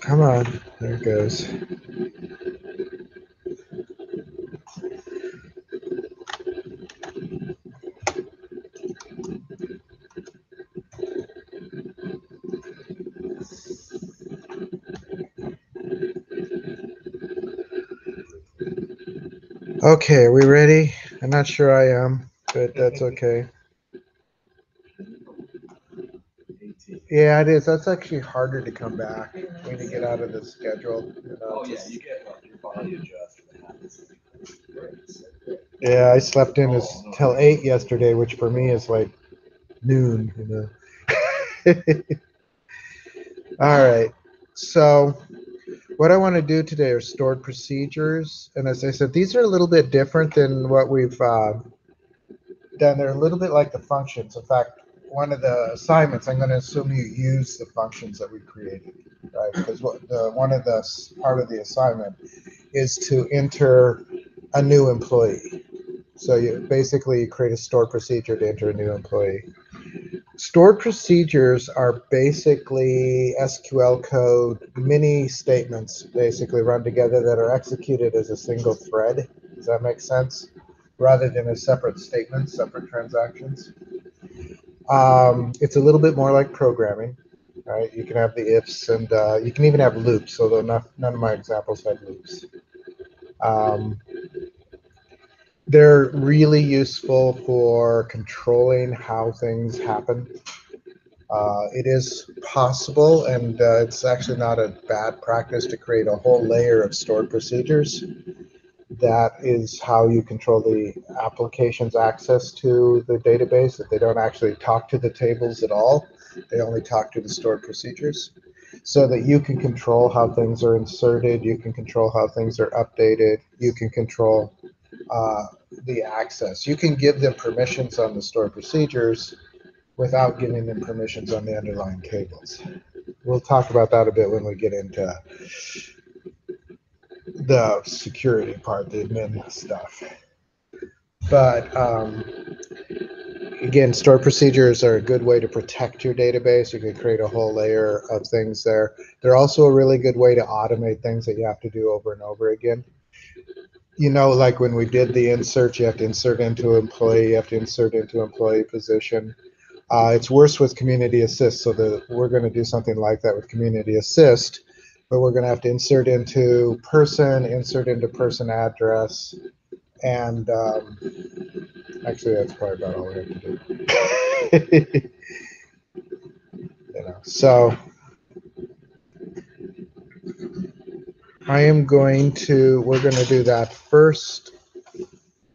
Come on, there it goes. Okay, are we ready? I'm not sure I am, but that's okay. Yeah, it is. That's actually harder to come back when you get out of the schedule. You know, oh yeah, you get like your body adjusts to the habits. Yeah, I slept in till 8 yesterday, which for me is like noon. You know. All right. So what I want to do today are stored procedures, and as I said, these are a little bit different than what we've done. They're a little bit like the functions. In fact, one of the assignments, I'm going to assume you use the functions that we created, right? Because one of the part of the assignment is to enter a new employee. So you basically create a stored procedure to enter a new employee. Stored procedures are basically SQL code mini statements basically run together that are executed as a single thread. Does that make sense? Rather than as separate statements, separate transactions. It's a little bit more like programming, right? You can have the ifs and you can even have loops, although none of my examples had loops. They're really useful for controlling how things happen. It is possible, and it's actually not a bad practice to create a whole layer of stored procedures. That is how you control the application's access to the database, that they don't actually talk to the tables at all. They only talk to the stored procedures, so that you can control how things are inserted, you can control how things are updated, you can control the access. You can give them permissions on the stored procedures without giving them permissions on the underlying tables. We'll talk about that a bit when we get into the security part, the admin stuff. But again, stored procedures are a good way to protect your database. You can create a whole layer of things there. They're also a really good way to automate things that you have to do over and over again. You know, like when we did the insert, you have to insert into employee, you have to insert into employee position. It's worse with Community Assist, so we're going to do something like that with Community Assist, but we're going to have to insert into person address, and actually that's probably about all we have to do. You know, so we're going to do that first,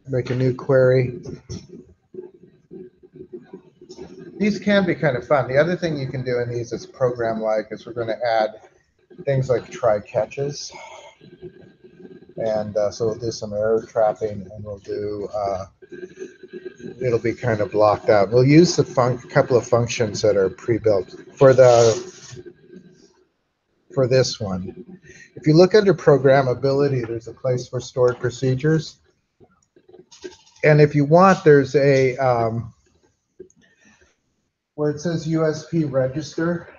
make a new query. These can be kind of fun. The other thing you can do in these is program-like, is we're going to add things like try catches. And so we'll do some error trapping, and we'll do, it'll be kind of blocked out. We'll use the couple of functions that are pre-built for this one. If you look under programmability, there's a place for stored procedures. And if you want, there's a, where it says USP register.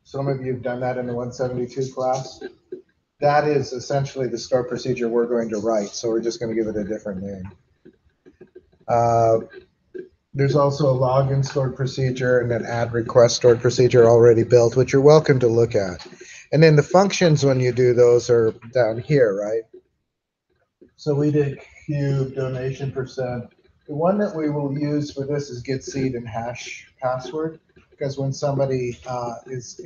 Some of you have done that in the 172 class. That is essentially the stored procedure we're going to write, so we're just going to give it a different name. There's also a login stored procedure and an add request stored procedure already built, which you're welcome to look at. And then the functions, when you do those, are down here, right? So we did cube, donation percent. The one that we will use for this is get seed and hash password, because when somebody is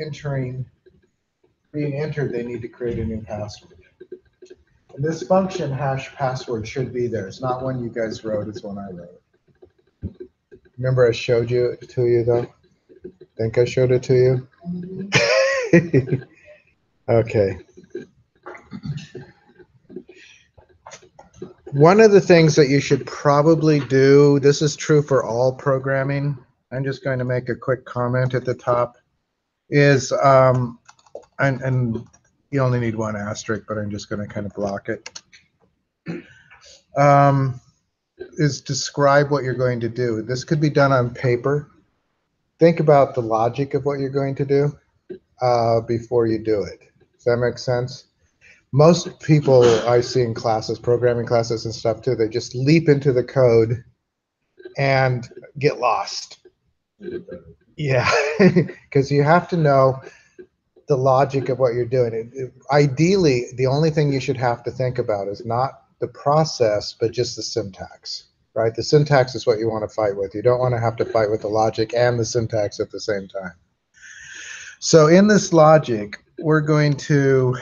being entered, they need to create a new password. And this function hash password should be there. It's not one you guys wrote, it's one I wrote. Remember I showed you to you though? Think I showed it to you? Mm-hmm. Okay. One of the things that you should probably do, this is true for all programming, I'm just going to make a quick comment at the top, is, and you only need one asterisk, but I'm just going to kind of block it. is describe what you're going to do. This could be done on paper. Think about the logic of what you're going to do before you do it. Does that make sense? Most people I see in classes, programming classes and stuff too, they just leap into the code and get lost. Yeah, because you have to know the logic of what you're doing. Ideally, the only thing you should have to think about is not the process, but just the syntax, right? The syntax is what you want to fight with. You don't want to have to fight with the logic and the syntax at the same time. So in this logic, we're going to,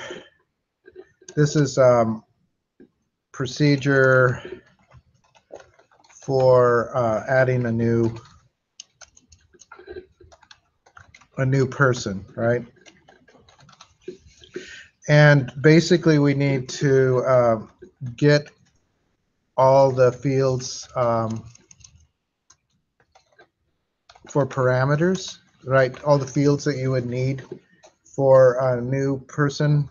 this is procedure for adding a new person, right? And basically we need to get all the fields for parameters, right? All the fields that you would need for a new person.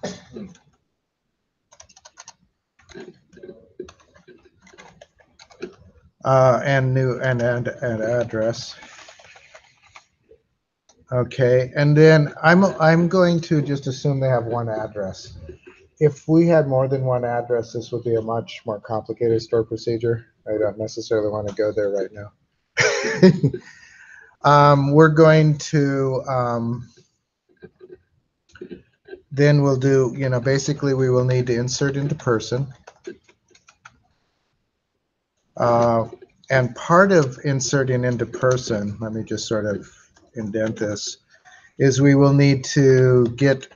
And address. Okay, and then I'm going to just assume they have one address. If we had more than one address, this would be a much more complicated store procedure. I don't necessarily want to go there right now. We're going to then we'll do, basically we will need to insert into person. And part of inserting into person, let me just sort of indent this, is we will need to get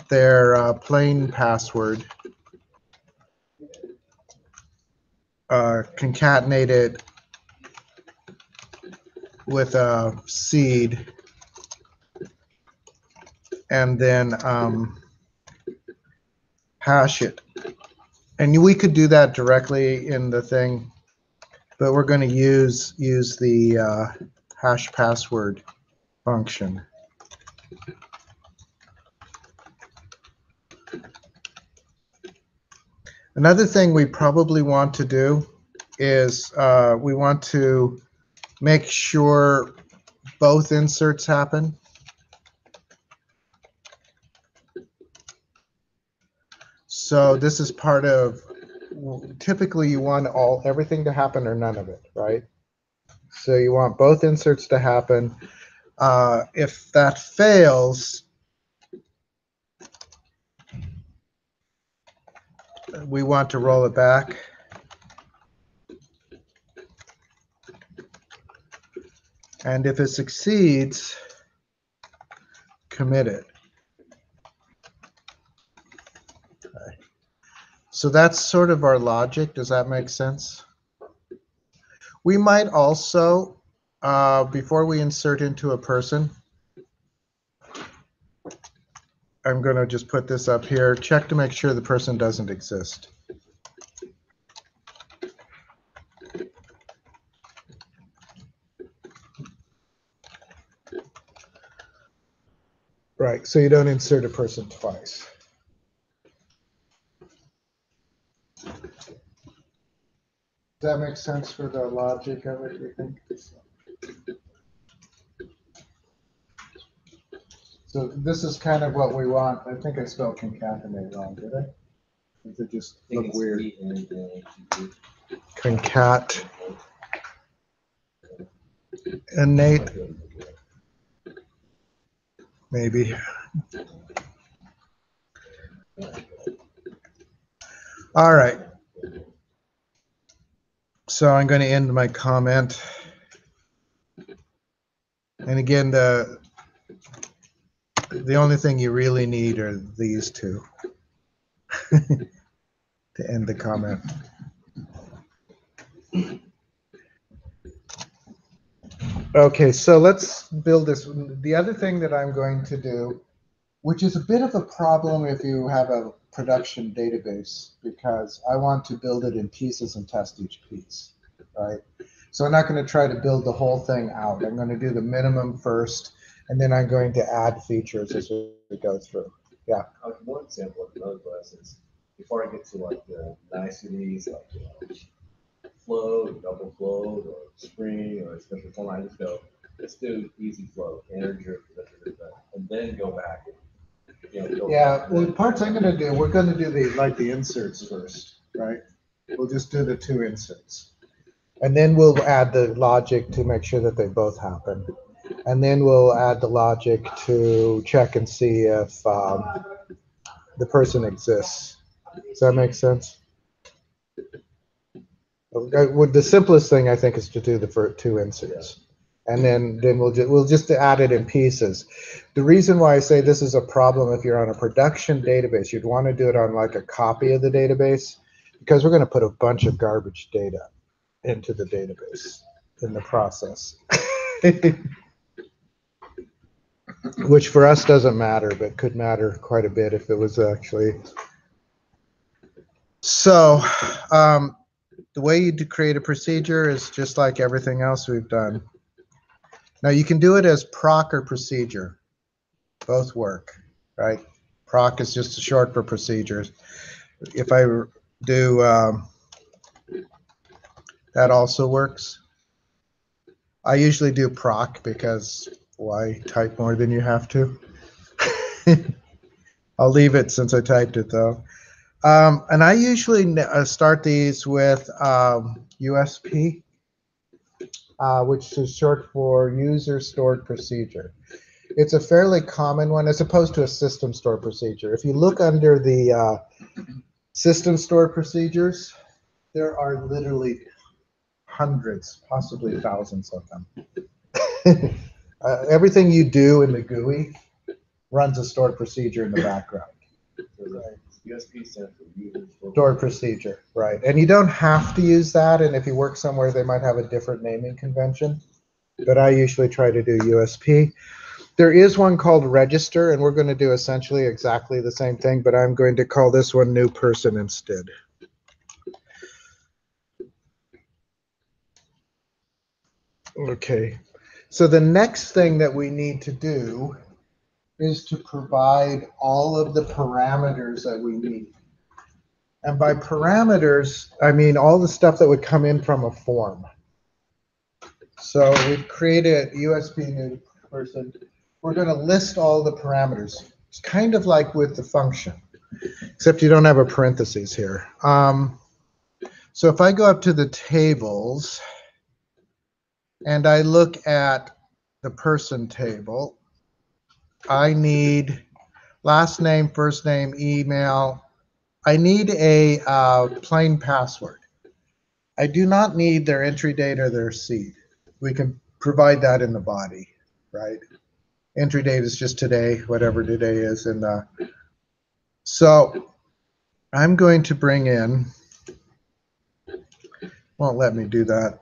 their plain password concatenated with a seed, and then hash it. And we could do that directly in the thing, but we're going to use the hash password function. Another thing we probably want to do is we want to make sure both inserts happen. So this is part of, typically you want everything to happen or none of it, right? So you want both inserts to happen. If that fails, we want to roll it back. And if it succeeds, commit it. Okay. So that's sort of our logic. Does that make sense? We might also, before we insert into a person, I'm going to just put this up here, check to make sure the person doesn't exist. Right, so you don't insert a person twice. Does that make sense for the logic of it, you think? So this is kind of what we want. I think I spelled concatenate wrong, did I? Does it just look weird? Concat. Innate. Maybe. All right. So I'm going to end my comment. And again, the only thing you really need are these two to end the comment. Okay, so let's build this. The other thing that I'm going to do, which is a bit of a problem if you have a production database, because I want to build it in pieces and test each piece, right? So I'm not going to try to build the whole thing out. I'm going to do the minimum first, and then I'm going to add features as we go through. Yeah. One example of another class is before I get to like the niceties, like float, double float, or spring, or expensive form, I just go, let's do easy float, energy, and then go back. Yeah, well, the parts I'm going to do, we're going to do the inserts first, right? We'll just do the two inserts. And then we'll add the logic to make sure that they both happen. And then we'll add the logic to check and see if the person exists. Does that make sense? The simplest thing I think is to do the two inserts, and then we'll just add it in pieces. The reason why I say this is a problem if you're on a production database, you'd want to do it on like a copy of the database, because we're going to put a bunch of garbage data into the database in the process. Which for us doesn't matter, but could matter quite a bit if it was actually. So the way you create a procedure is just like everything else we've done. Now you can do it as proc or procedure. Both work, right? Proc is just short for procedures. If I do, that also works. I usually do proc because why type more than you have to? I'll leave it since I typed it though. And I usually start these with USP, which is short for user stored procedure. It's a fairly common one as opposed to a system stored procedure. If you look under the system stored procedures, there are literally hundreds, possibly thousands of them. Everything you do in the GUI runs a stored procedure in the background. Right. USP stands for user Stored procedure, right. And you don't have to use that, and if you work somewhere, they might have a different naming convention. But I usually try to do USP. There is one called register, and we're going to do essentially exactly the same thing, but I'm going to call this one new person instead. Okay, so the next thing that we need to do is to provide all of the parameters that we need. And by parameters, I mean all the stuff that would come in from a form. So we've created USP new person. We're going to list all the parameters. It's kind of like with the function, except you don't have a parentheses here. So if I go up to the tables and I look at the person table, I need last name, first name, email. I need a plain password. I do not need their entry date or their seed. We can provide that in the body, right? Entry date is just today, whatever today is. And so I'm going to bring in, won't let me do that.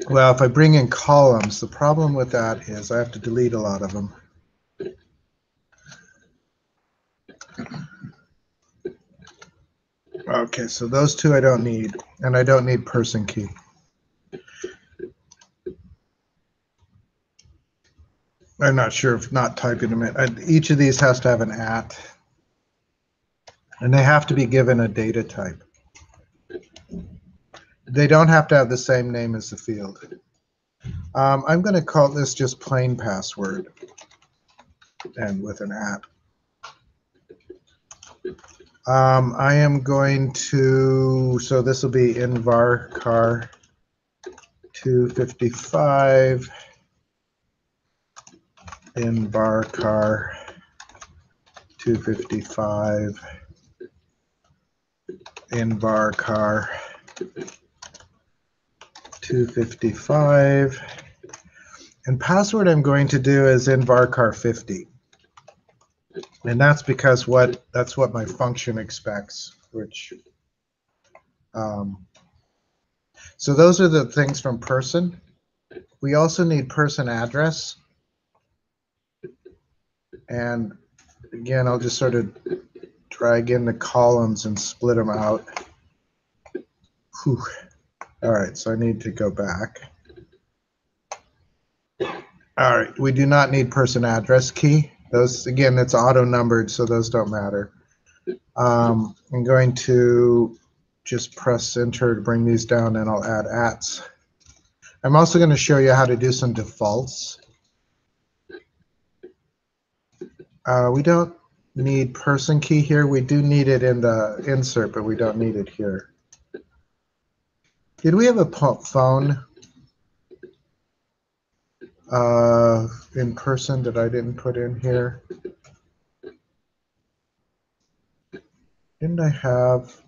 Well, if I bring in columns, the problem with that is I have to delete a lot of them. Okay, so those two I don't need, and I don't need person key. I'm not sure if not typing them in. Each of these has to have an @ and they have to be given a data type. They don't have to have the same name as the field. I'm going to call this just plain password and with an @ I am going to, so this will be in varchar 255 in varchar 255 in varchar 255, and password I'm going to do is in varchar 50, and that's because that's what my function expects, which so those are the things from person. We also need person address, and again I'll just sort of drag in the columns and split them out. Whew. All right, so I need to go back. All right, we do not need person address key. Those, again, it's auto numbered, so those don't matter. I'm going to just press enter to bring these down, and I'll add ats. I'm also going to show you how to do some defaults. We don't need person key here. We do need it in the insert, but we don't need it here. Did we have a phone in person that I didn't put in here? Didn't I have?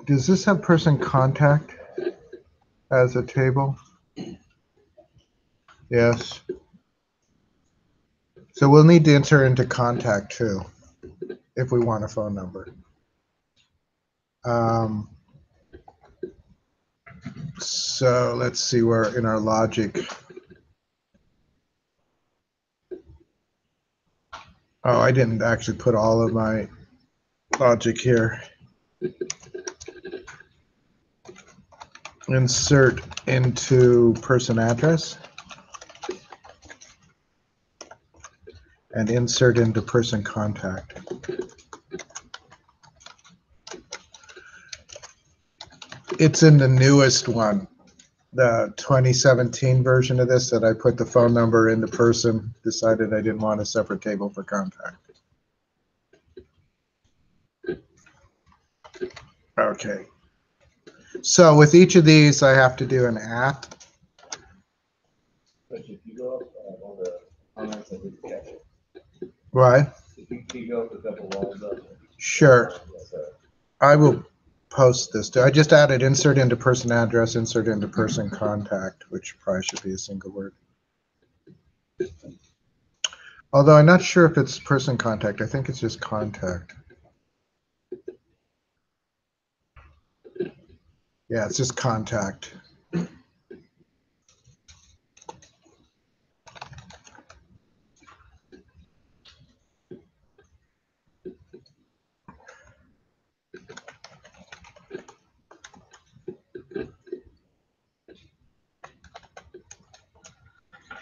Does this have person contact as a table? Yes. So we'll need to enter into contact too, if we want a phone number. So let's see where in our logic. Oh, I didn't actually put all of my logic here. Insert into person address and insert into person contact. It's in the newest one, the 2017 version of this, that I put the phone number into person, decided I didn't want a separate table for contact. Okay. So with each of these, I have to do an at. But if you go up on the comments, I didn't catch it. Why? If you go up a couple lines up. Sure. I will post this. I just added insert into person address, insert into person contact, which probably should be a single word. Although I'm not sure if it's person contact. I think it's just contact. Yeah, it's just contact.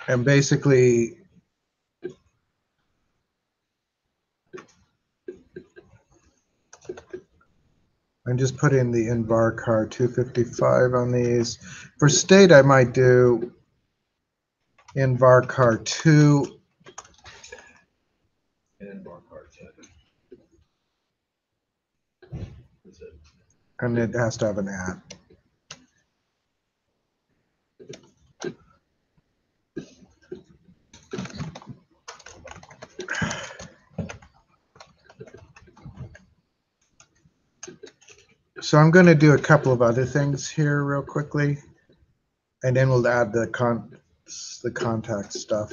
And basically, I'm just putting the invarchar 255 on these. For state, I might do invarchar 2. And invarchar 10. That's it. And it has to have an at. So I'm going to do a couple of other things here real quickly, and then we'll add the contact stuff.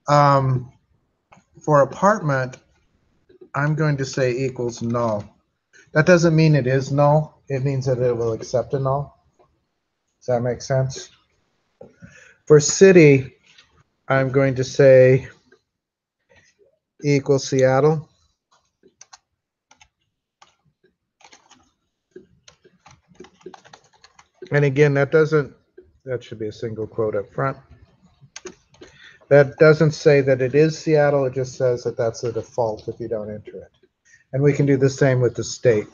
For apartment, I'm going to say equals null. That doesn't mean it is null. It means that it will accept a null. Does that make sense? For city, I'm going to say equals Seattle. And again, that should be a single quote up front. That doesn't say that it is Seattle. It just says that that's the default if you don't enter it. And we can do the same with the state.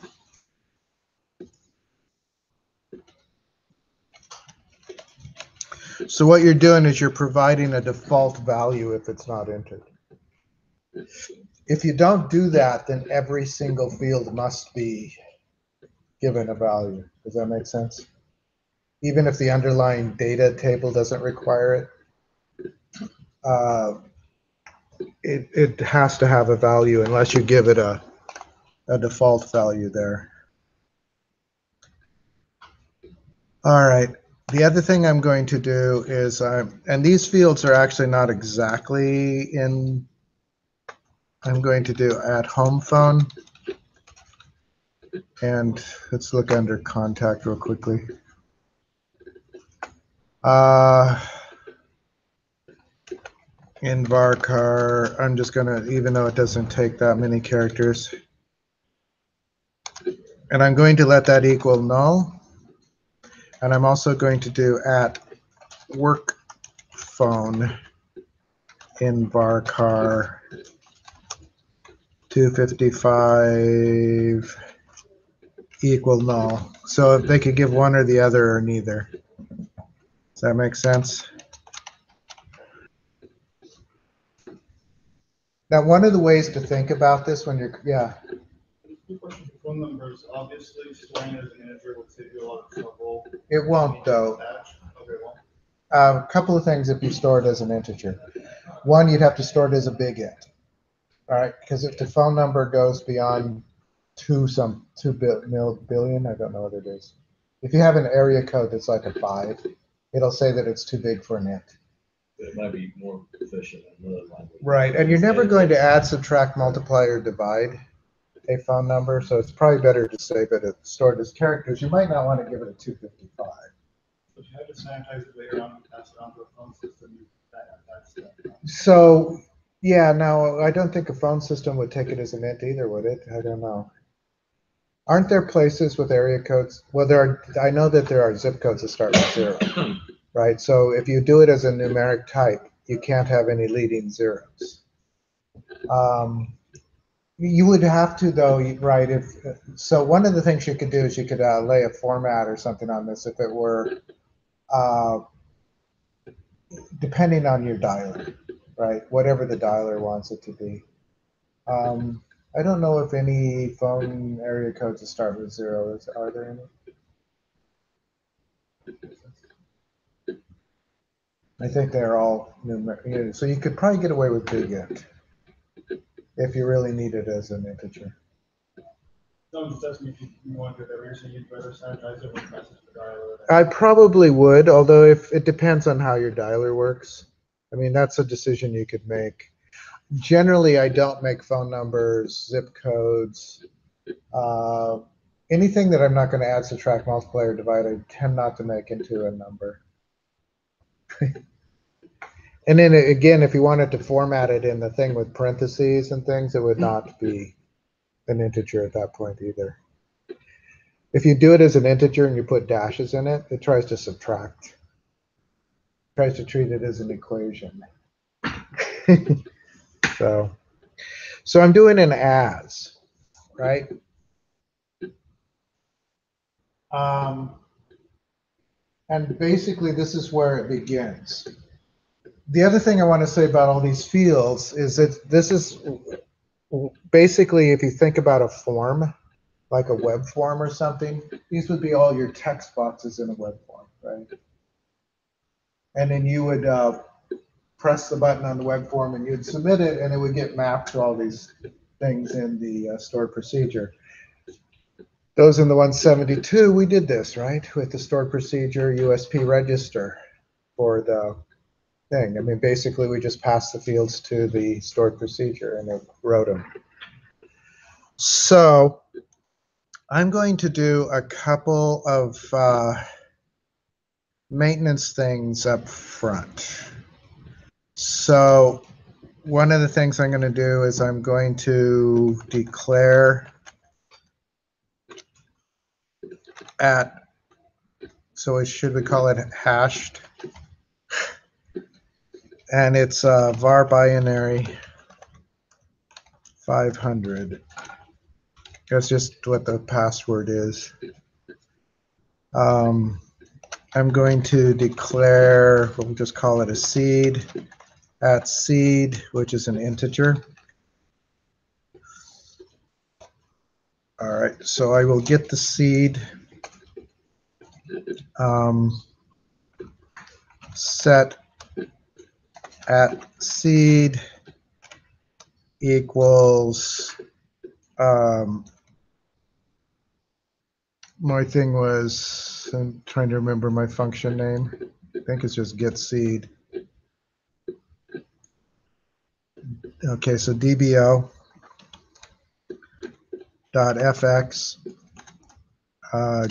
So what you're doing is you're providing a default value if it's not entered. If you don't do that, then every single field must be given a value. Does that make sense? Even if the underlying data table doesn't require it, it has to have a value unless you give it a default value there. All right. The other thing I'm going to do is, and these fields are actually not exactly in, I'm going to do add home phone. And let's look under contact real quickly. In varchar, I'm just going to, even though it doesn't take that many characters, And I'm going to let that equal null. And I'm also going to do at work phone in varchar 255 equal null. So if they could give one or the other or neither. Does that make sense? Now, one of the ways to think about this when you're, yeah. Two questions for phone numbers. Obviously, storing as an integer would save you a lot of trouble. It won't, though. Okay, well. A couple of things if you store it as an integer. One, you'd have to store it as a big int. All right, because if the phone number goes beyond 2 billion, I don't know what it is. If you have an area code that's like a 5, it'll say that it's too big for an int. It might be more efficient in another language. Right, and you're never going to add, subtract, multiply, or divide a phone number, so it's probably better to say that it's stored as characters. You might not want to give it a 255. If you had to sanitize it later on and pass it on to a phone system, that's that. So, yeah, no, I don't think a phone system would take it as an int either, would it? I don't know. Aren't there places with area codes? Well, I know that there are zip codes that start with 0, right? So if you do it as a numeric type, you can't have any leading zeros. You would have to, though, right? So one of the things you could do is you could lay a format or something on this if it were, depending on your dialer, right? Whatever the dialer wants it to be. I don't know if any phone area codes that start with 0. Are there any? I think they're all numeric. So you could probably get away with big int if you really need it as an integer. No, just asking if you want to do that. So you'd rather sanitize it with message to dialer. I probably would, although if it depends on how your dialer works. I mean, that's a decision you could make. Generally, I don't make phone numbers, zip codes, anything that I'm not going to add, subtract, multiply, or divide. I tend not to make into a number. And then again, if you wanted to format it in the thing with parentheses and things, it would not be an integer at that point either. If you do it as an integer and you put dashes in it, it tries to subtract. It tries to treat it as an equation. So I'm doing an as, right? And basically, this is where it begins. The other thing I want to say about all these fields is that this is basically, if you think about a form, like a web form or something, these would be all your text boxes in a web form, right? And then you would press the button on the web form and you'd submit it, and it would get mapped to all these things in the stored procedure. Those in the 172, we did this, right? With the stored procedure USP register for the thing. I mean, basically, we just passed the fields to the stored procedure and it wrote them. So I'm going to do a couple of maintenance things up front. So one of the things I'm going to do is I'm going to declare at, so should we call it hashed? And it's var binary 500. That's just what the password is. I'm going to declare, we'll just call it a seed, at seed, which is an integer. All right, so I will get the seed, set at seed equals, my thing was, I'm trying to remember my function name. I think it's just get seed. Okay, so dbo dot fx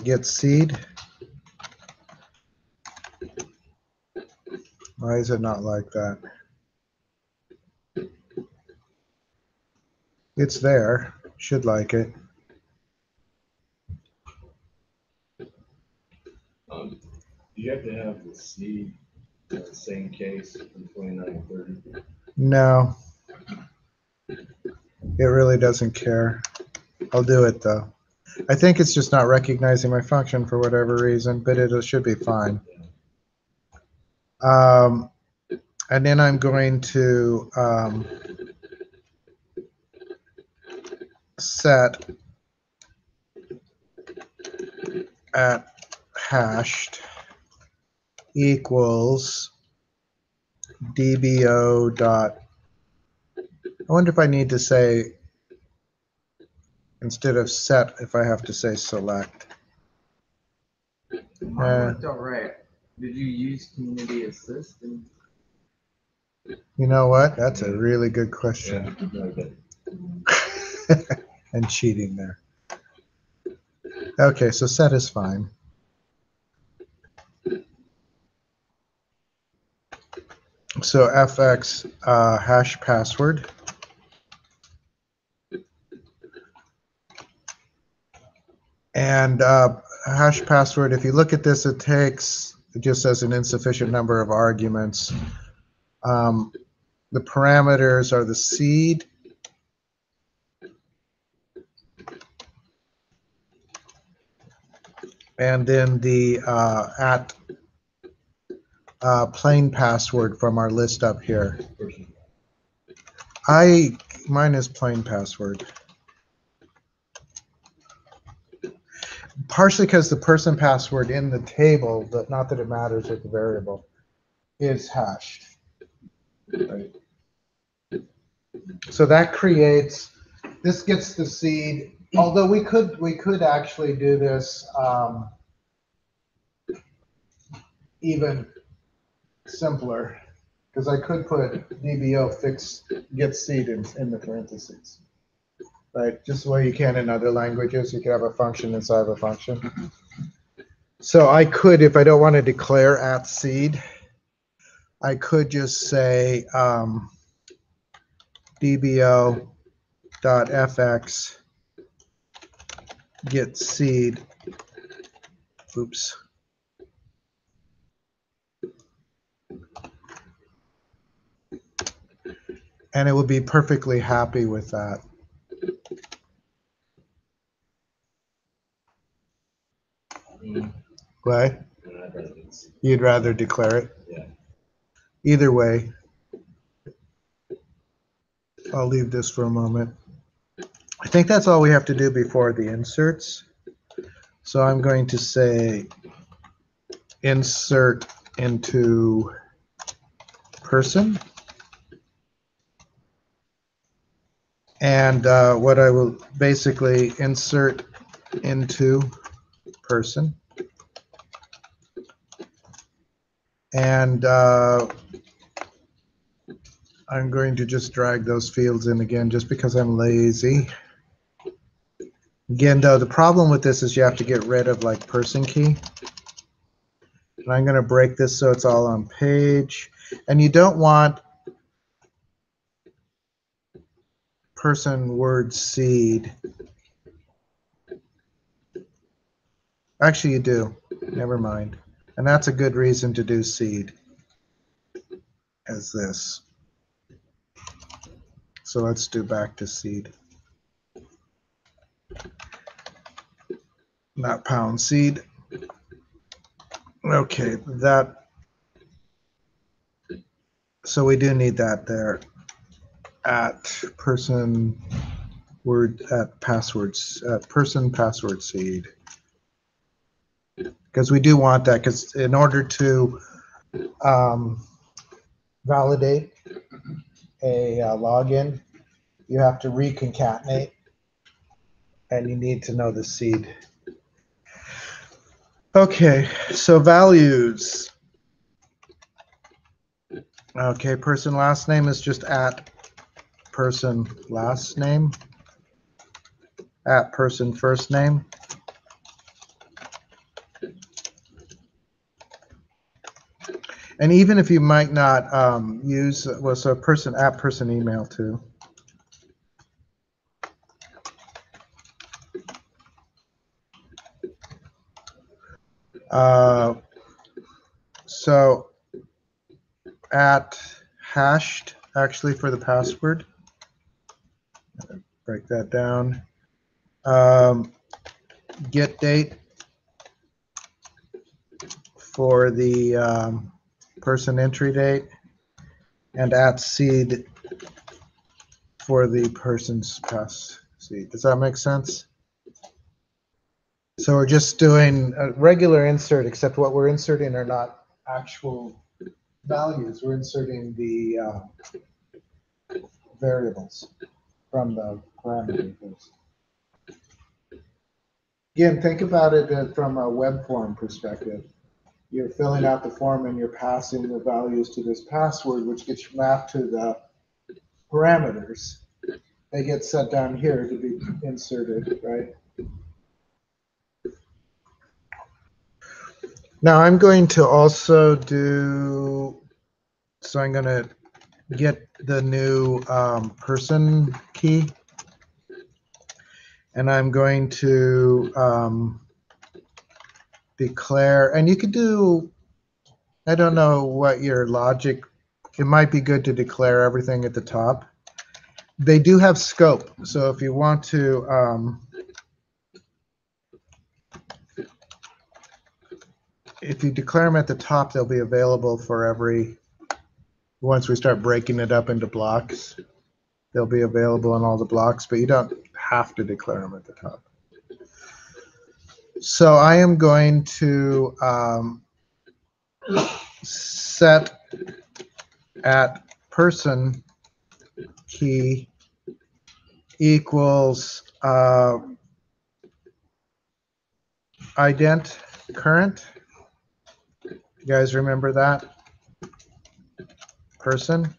get seed. Why is it not like that? It's there. Should like it. have to have the seed in the same case from 2930? No, it really doesn't care. I'll do it though. I think it's just not recognizing my function for whatever reason, but it should be fine. And then I'm going to set at hashed equals dbo dot. I wonder if I need to say, instead of set, if I have to say select. Mine worked all right. Did you use community assist? You know what? That's a really good question. Yeah. And cheating there. Okay, so set is fine. So fx hash password. And hash password, if you look at this, it just says an insufficient number of arguments. The parameters are the seed, and then the at plain password from our list up here. Mine is plain password. Partially because the person password in the table, but not that it matters with the variable, is hashed. Right. So that creates, this gets the seed, although we could actually do this even simpler, because I could put dbo fix get seed in the parentheses, right? Just the way you can in other languages, you can have a function inside of a function. So I could, if I don't want to declare at seed, I could just say dbo.fx get seed. Oops. And it would be perfectly happy with that. What? You'd rather declare it? Yeah. Either way, I'll leave this for a moment. I think that's all we have to do before the inserts. So I'm going to say insert into person. And what I will basically insert into person. And I'm going to just drag those fields in again just because I'm lazy. Again, though, the problem with this is you have to get rid of like person key. And I'm going to break this so it's all on page. And you don't want person word seed. Actually, you do. Never mind. And that's a good reason to do seed as this. So let's do back to seed. Not pound seed. Okay, that. So we do need that there. At person word at passwords at person password seed. Because we do want that, because in order to validate a login, you have to reconcatenate, and you need to know the seed. Okay, so values. Okay, person last name is just at person last name, at person first name. And even if you might not use, well, so person at person email too. So at hashed, actually for the password, break that down. Get date for the person entry date, and at seed for the person's pass seed. Does that make sense? So we're just doing a regular insert, except what we're inserting are not actual values. We're inserting the variables from the parameters. Again, think about it from a web form perspective. You're filling out the form and you're passing the values to this password, which gets mapped to the parameters. They get set down here to be inserted, right? Now I'm going to also do, so I'm going to get the new person key, and I'm going to declare, and you could do, I don't know what your logic, it might be good to declare everything at the top. They do have scope, so if you want to, if you declare them at the top, they'll be available for every, once we start breaking it up into blocks, they'll be available in all the blocks, but you don't have to declare them at the top. So I am going to set at person key equals ident current. You guys remember that? Person.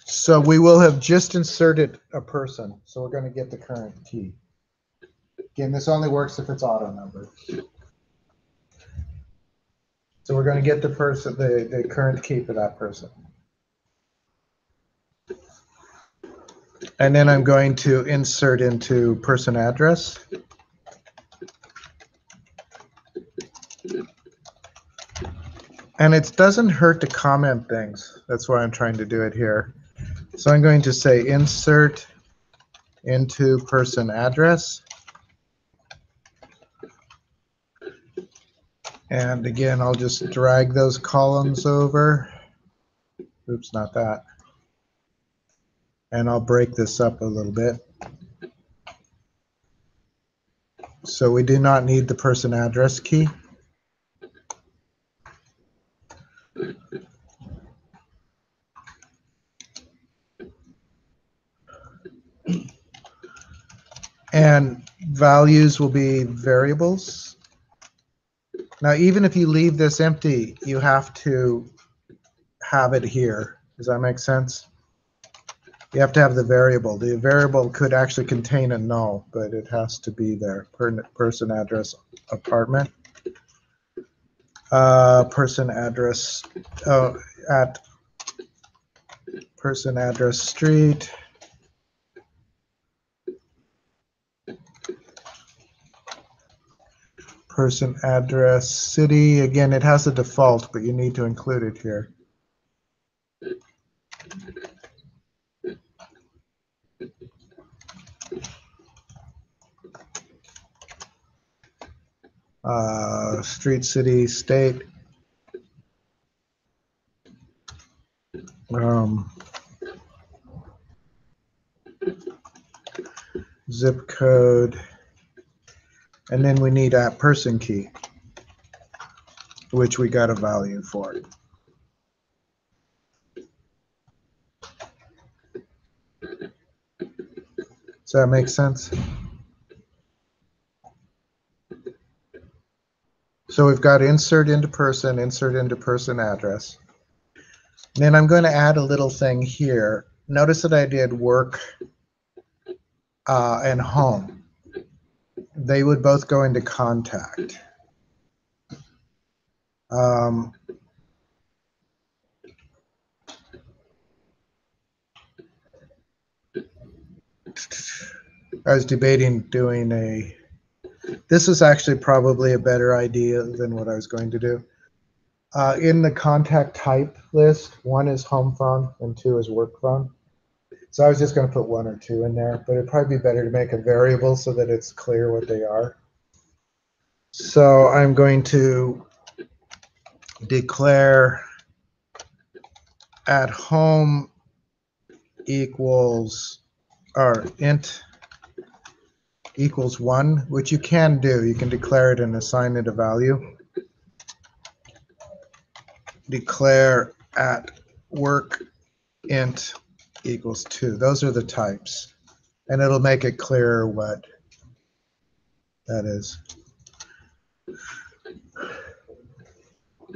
So we will have just inserted a person. So we're going to get the current key. Again, this only works if it's auto numbered. So we're going to get the person, the current key for that person. And then I'm going to insert into person address. And it doesn't hurt to comment things. That's why I'm trying to do it here. So I'm going to say insert into person address. And again, I'll just drag those columns over. Oops, not that. And I'll break this up a little bit. So we do not need the person address key. And values will be variables. Now, even if you leave this empty, you have to have it here. Does that make sense? You have to have the variable. The variable could actually contain a null, but it has to be there. Person address apartment. Person address at person address street. Person address city. Again, it has a default, but you need to include it here. Street, city, state. Zip code. And then we need a person key, which we got a value for. Does that make sense? So we've got insert into person address. And then I'm going to add a little thing here. Notice that I did work and home. They would both go into contact. I was debating doing a This is actually probably a better idea than what I was going to do. In the contact type list, 1 is home phone and 2 is work phone. So I was just going to put 1 or 2 in there, but it'd probably be better to make a variable so that it's clear what they are. So I'm going to declare at home equals, or int equals 1, which you can do. You can declare it and assign it a value. Declare at work int equals 2. Those are the types. And it'll make it clearer what that is.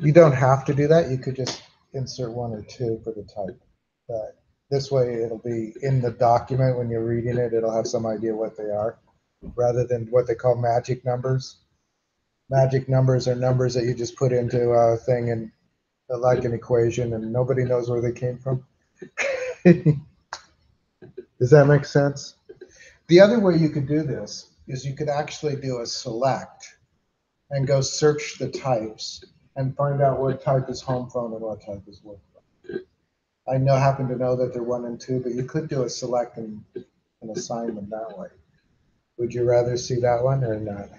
You don't have to do that. You could just insert 1 or 2 for the type. But this way it'll be in the document when you're reading it. It'll have some idea what they are, rather than what they call magic numbers. Magic numbers are numbers that you just put into a thing and like an equation, and nobody knows where they came from. Does that make sense? The other way you could do this is you could actually do a select and go search the types and find out what type is home phone and what type is work phone. I happen to know that they're 1 and 2, but you could do a select and assign them that way. Would you rather see that one or not?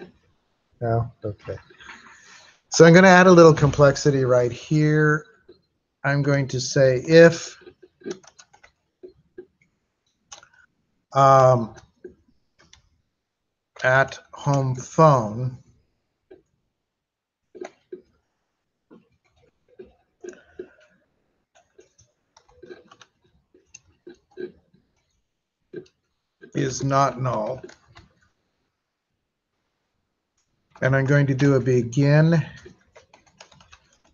No? Okay. So I'm going to add a little complexity right here. I'm going to say if at home phone is not null, and I'm going to do a begin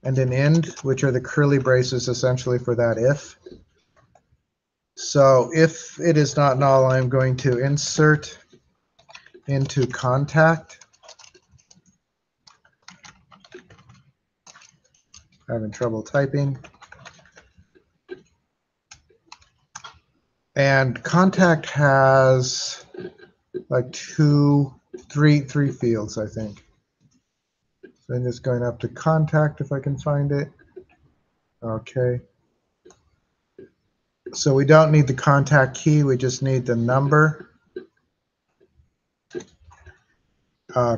and an end, which are the curly braces essentially for that if. So if it is not null, I'm going to insert into contact. Having trouble typing. And contact has like three fields, I think. So I'm just going up to contact if I can find it. Okay. So we don't need the contact key, we just need the number,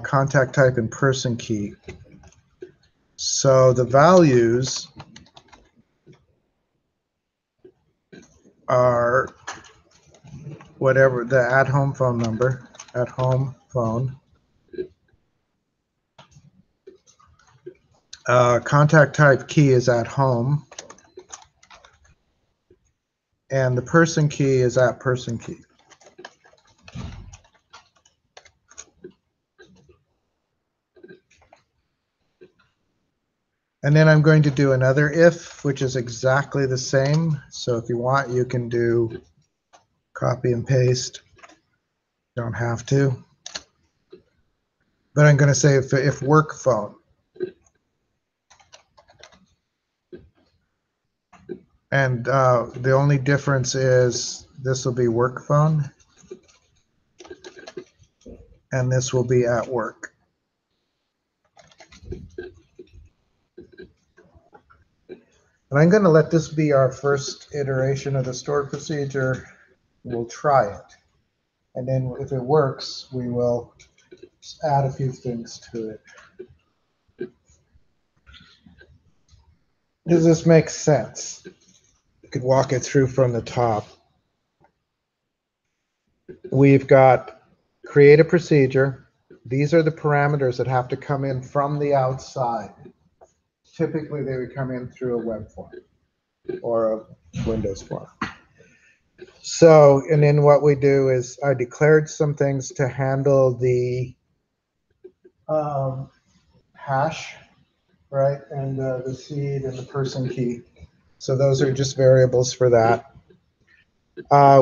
contact type, and person key. So the values are whatever the at-home phone number, at-home phone, contact type key is at home, and the person key is at person key. And then I'm going to do another if, which is exactly the same. So if you want, you can do copy and paste. Don't have to. But I'm going to say if work phone. And the only difference is this will be work phone, and this will be at work. And I'm going to let this be our first iteration of the stored procedure. We'll try it. And then if it works, we will add a few things to it. Does this make sense? You could walk it through from the top. We've got create a procedure. These are the parameters that have to come in from the outside. Typically, they would come in through a web form or a Windows form. So, and then what we do is I declared some things to handle the hash, right, and the seed and the person key. So those are just variables for that.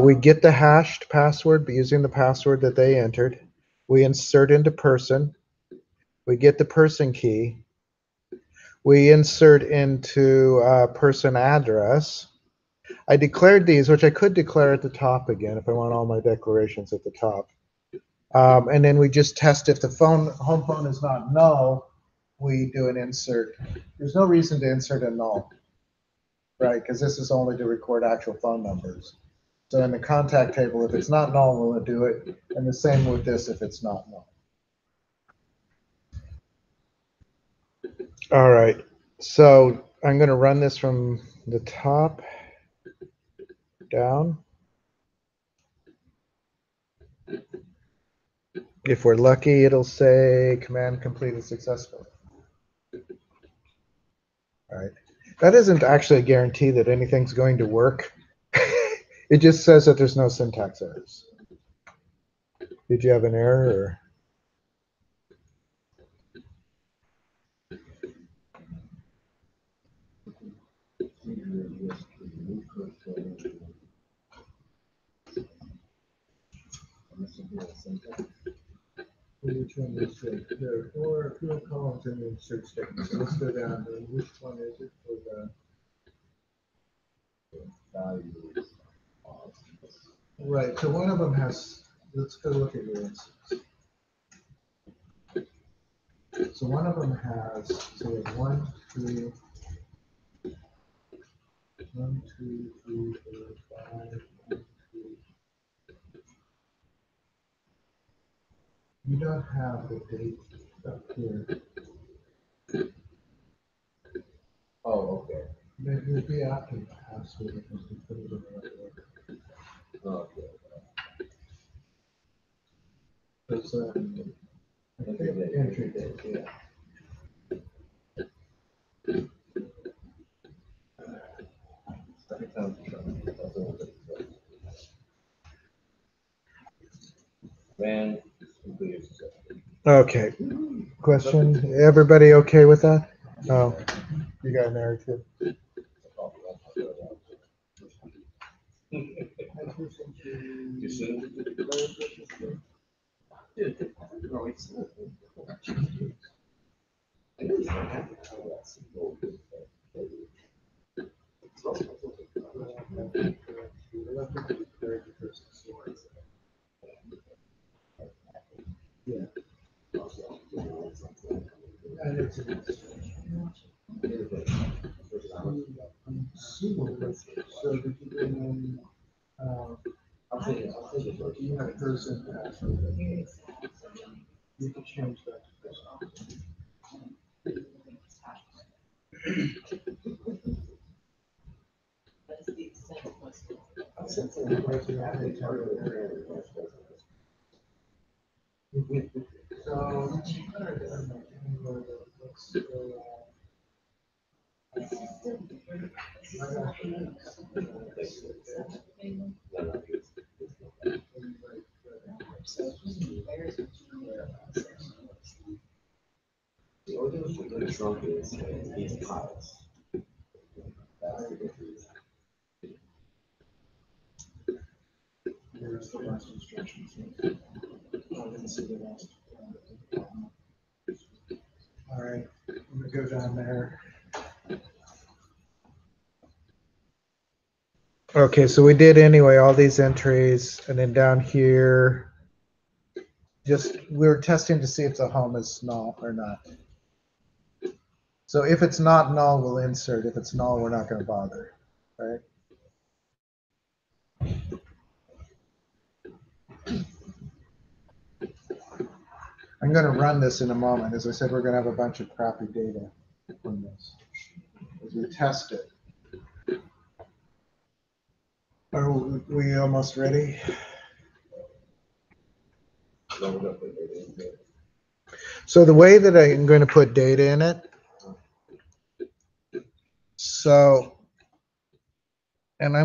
We get the hashed password using the password that they entered. We insert into person. We get the person key. We insert into person address. I declared these, which I could declare at the top again if I want all my declarations at the top. And then we just test if the home phone is not null, we do an insert. There's no reason to insert a null, right? Because this is only to record actual phone numbers. So in the contact table, if it's not null, we'll do it. And the same with this if it's not null. All right. So I'm going to run this from the top down. If we're lucky, it'll say command completed successfully. All right. That isn't actually a guarantee that anything's going to work. It just says that there's no syntax errors. Did you have an error? Or? Which one is it? There are four columns in the insert statement. So let's go down. Which one is it for the Values. right? So one of them has. Let's go look at your instance. So one of them has. So we have 1, 2, 1, 2, 3, 4, 5. 1, 2. You don't have the date up here. Oh, okay. Maybe it'd be after the password because we put it in the right order. Okay. It's I think the entry date, yeah. Second time for sure. That's all it is. Man, completed successfully. Okay. Question. Everybody okay with that? Oh, you got an error too. You soon? Yeah. So did you bring in, you have person password? You can change that to person. So let's go. The only difference between the trunk is these piles. That's the difference. Here's the last instructions. I didn't see the last. All right, I'm gonna go down there. Okay, so we did anyway, all these entries, and then down here, just we were testing to see if the home is null or not. So if it's not null, we'll insert. If it's null, we're not going to bother, right? I'm going to run this in a moment. As I said, we're going to have a bunch of crappy data from this as we test it. Are we almost ready? So the way that I'm going to put data in it, and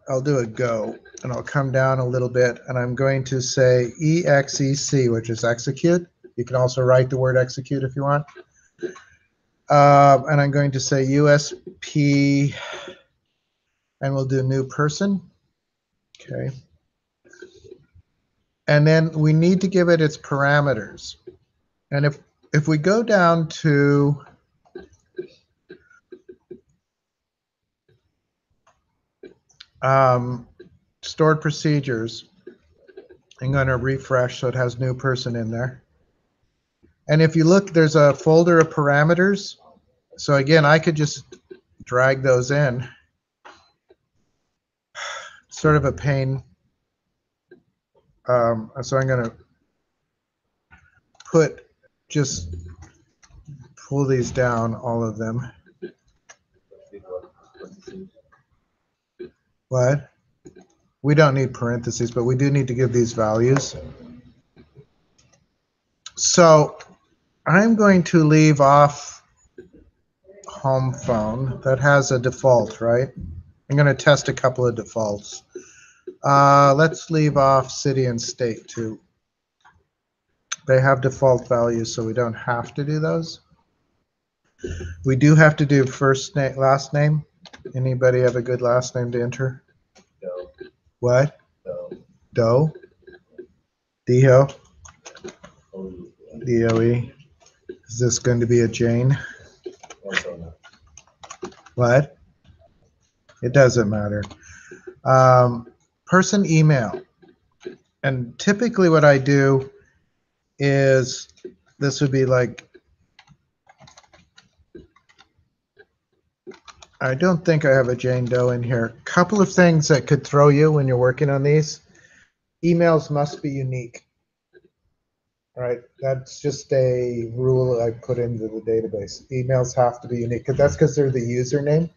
I'll do a go, and I'll come down a little bit, and I'm going to say exec, which is execute. You can also write the word execute if you want. And I'm going to say USP, and we'll do new person. Okay. And then we need to give it its parameters. And if we go down to stored procedures, I'm going to refresh so it has new person in there. And if you look, there's a folder of parameters. So again, I could just drag those in. Sort of a pain. So I'm going to just pull these down, all of them. What? We don't need parentheses, but we do need to give these values. So I'm going to leave off home phone. That has a default, right? I'm going to test a couple of defaults. Let's leave off city and state too. They have default values, so we don't have to do those. We do have to do first name, last name. Anybody have a good last name to enter? Doe. What? Doe. Doe? Dio? O-U. D-O-E. Is this going to be a Jane? Also not. What? It doesn't matter. Person email. And typically what I do is, this would be like, I don't think I have a Jane Doe in here. Couple of things that could throw you when you're working on these. Emails must be unique. All right, that's just a rule I put into the database. Emails have to be unique, that's because they're the username.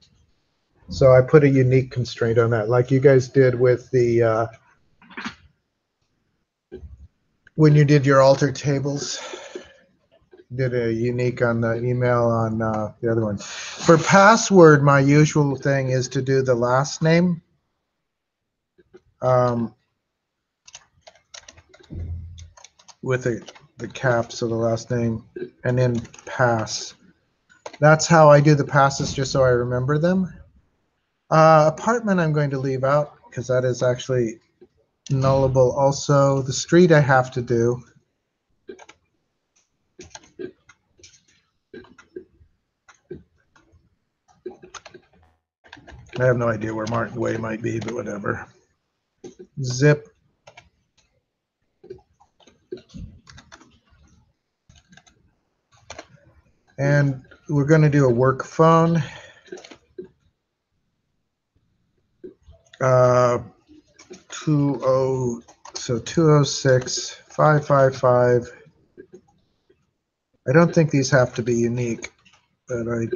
So I put a unique constraint on that, like you guys did with the when you did your alter tables. Did a unique on the email on the other one. For password, my usual thing is to do the last name. With the caps of the last name, and then pass. That's how I do the passes, just so I remember them. Apartment I'm going to leave out because that is actually nullable. Also, the street I have to do. I have no idea where Martin Way might be, but whatever. Zip. And we're going to do a work phone. 206 555. I don't think these have to be unique, but I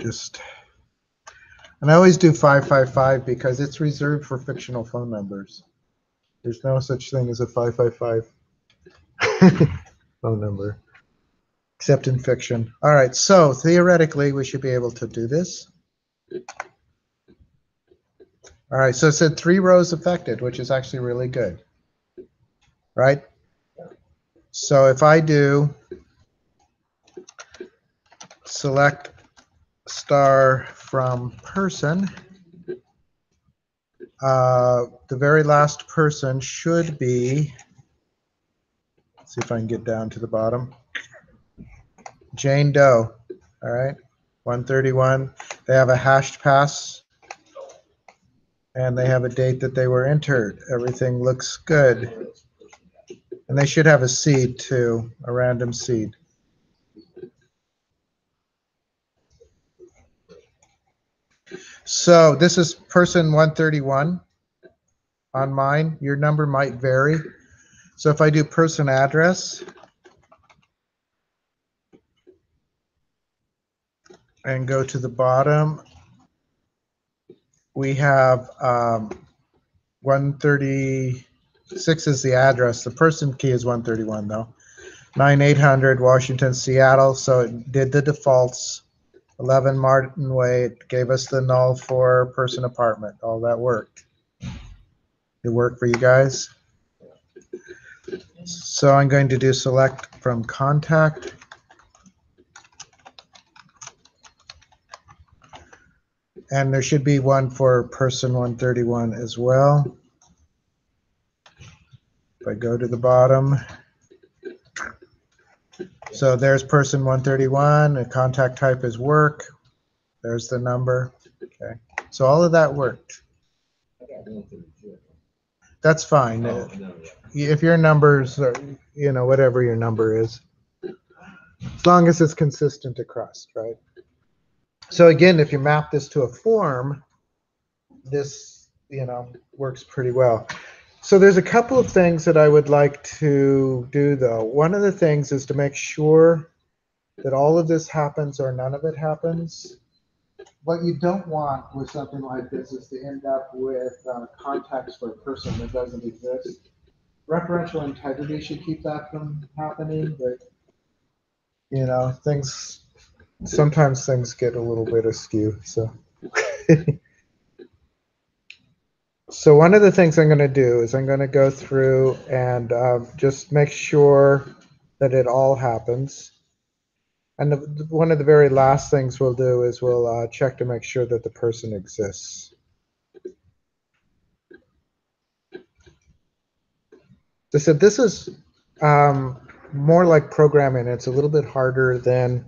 always do 555 because it's reserved for fictional phone numbers. There's no such thing as a 555 phone number, except in fiction. All right, so theoretically, we should be able to do this. All right, so it said 3 rows affected, which is actually really good, right? So if I do select star from person, the very last person should be, let's see if I can get down to the bottom, Jane Doe. All right, 131. They have a hashed pass, and they have a date that they were entered. Everything looks good. And they should have a seed too, a random seed. So this is person 131 on mine. Your number might vary. So if I do person address and go to the bottom, we have 136 is the address. The person key is 131 though. 9800 Washington, Seattle. So it did the defaults. 11 Martin Way. It gave us the null for person apartment. All that worked. It worked for you guys? So I'm going to do select from contact. And there should be one for person 131 as well. If I go to the bottom. So there's person 131. The contact type is work. There's the number. Okay. So all of that worked. That's fine. if your numbers are, whatever your number is, as long as it's consistent across, right? So again, if you map this to a form, this, works pretty well. So there's a couple of things that I would like to do, though. One of the things is to make sure that all of this happens or none of it happens. What you don't want with something like this is to end up with context for a person that doesn't exist. Referential integrity should keep that from happening, but sometimes things get a little bit askew. So so one of the things I'm going to do is I'm going to go through and just make sure that it all happens. And one of the very last things we'll do is we'll check to make sure that the person exists. So this is more like programming. It's a little bit harder than.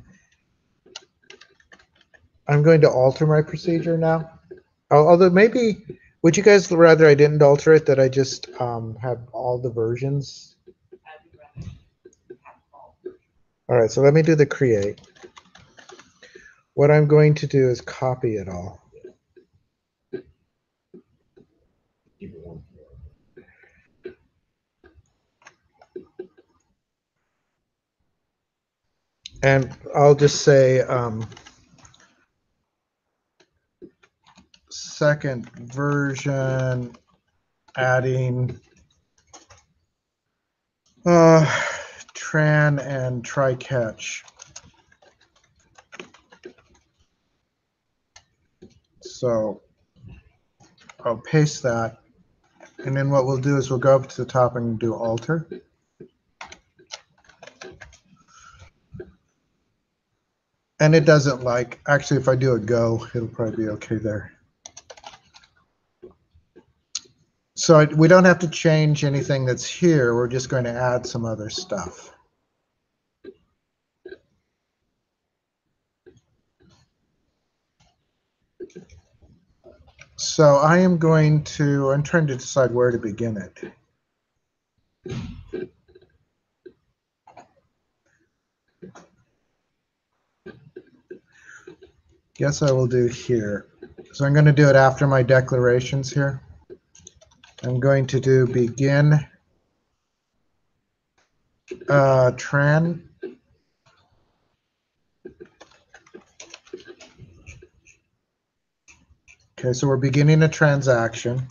I'm going to alter my procedure now. Although maybe, would you guys rather I didn't alter it, that I just had all the versions? All right, so let me do the create. What I'm going to do is copy it all. Keep it warm. And I'll just say second version adding tran and try catch. So I'll paste that. And then what we'll do is we'll go up to the top and do alter. And it doesn't actually, if I do a go, it'll probably be okay there. So we don't have to change anything that's here. We're just going to add some other stuff. So I'm trying to decide where to begin it. Guess I will do here. So I'm going to do it after my declarations here. I'm going to do begin tran. Okay, so we're beginning a transaction.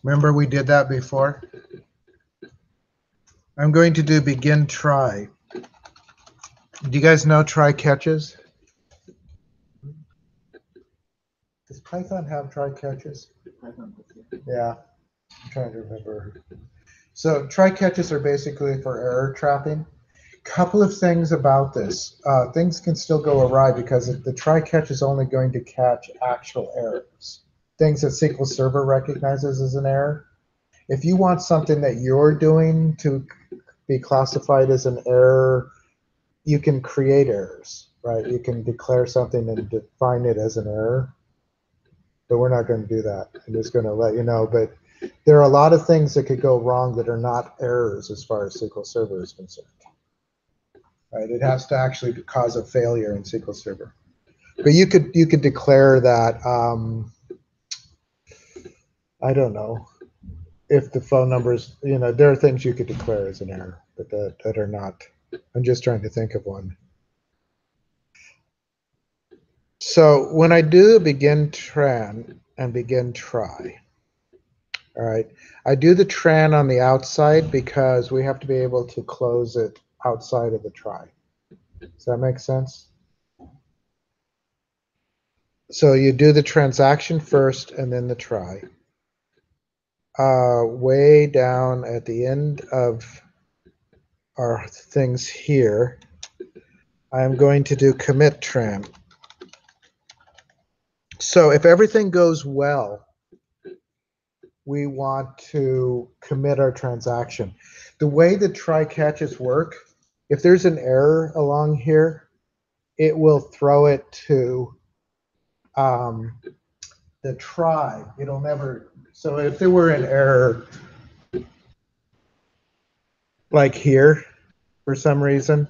Remember we did that before? I'm going to do begin try. Do you guys know try catches? Does Python have try catches? Yeah, I'm trying to remember. So try catches are basically for error trapping. Couple of things about this. Things can still go awry because the try catch is only going to catch actual errors. Things that SQL Server recognizes as an error. If you want something that you're doing to be classified as an error, you can create errors, right? You can declare something and define it as an error. But we're not going to do that. I'm just going to let you know. But there are a lot of things that could go wrong that are not errors as far as SQL Server is concerned. Right? It has to actually cause a failure in SQL Server. But you could declare that, I don't know, if the phone numbers, there are things you could declare as an error, but that are not. I'm just trying to think of one. So when I do begin tran and begin try, all right, I do the tran on the outside because we have to be able to close it outside of the try. Does that make sense? So you do the transaction first and then the try. Way down at the end of our things here, I'm going to do commit tran. So if everything goes well, we want to commit our transaction. The way the try catches work, if there's an error along here, it will throw it to the try. It'll never. So if there were an error, like here, for some reason,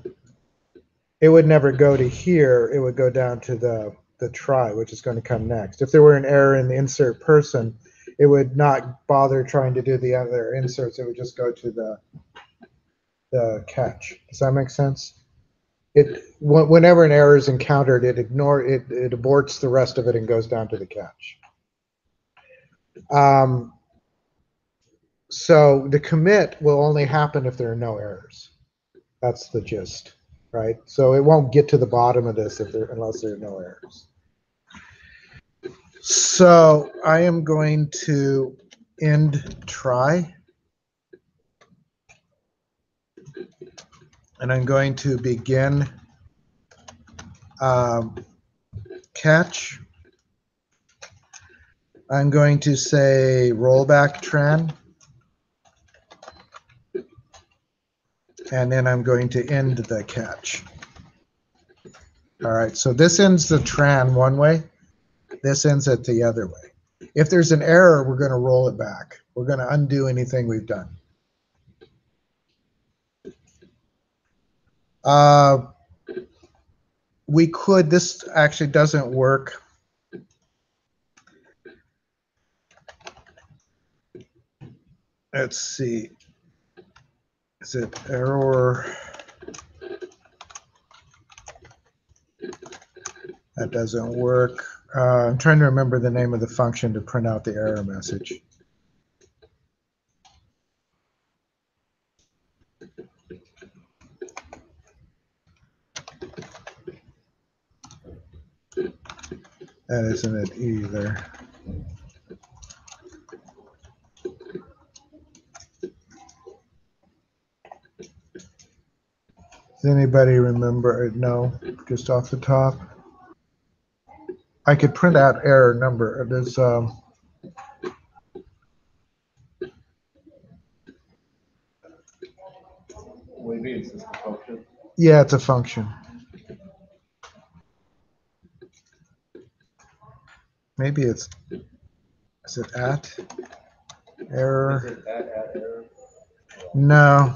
it would never go to here. It would go down to the try, which is going to come next. If there were an error in the insert person, it would not bother trying to do the other inserts. It would just go to the catch. Does that make sense? Whenever an error is encountered, it aborts the rest of it and goes down to the catch. So the commit will only happen if there are no errors. That's the gist, right? So it won't get to the bottom of this unless there are no errors. So I am going to end try. And I'm going to begin catch. I'm going to say rollback tran. And then I'm going to end the catch. All right, so this ends the tran one way. This ends it the other way. If there's an error, we're going to roll it back. We're going to undo anything we've done. We could, this actually doesn't work. Let's see. Is it error? That doesn't work. I'm trying to remember the name of the function to print out the error message. That isn't it either. Does anybody remember? No, just off the top. I could print out error number. There's What do you mean? It's just a function? yeah, it's a function. Maybe is it at error? Is it at error? No.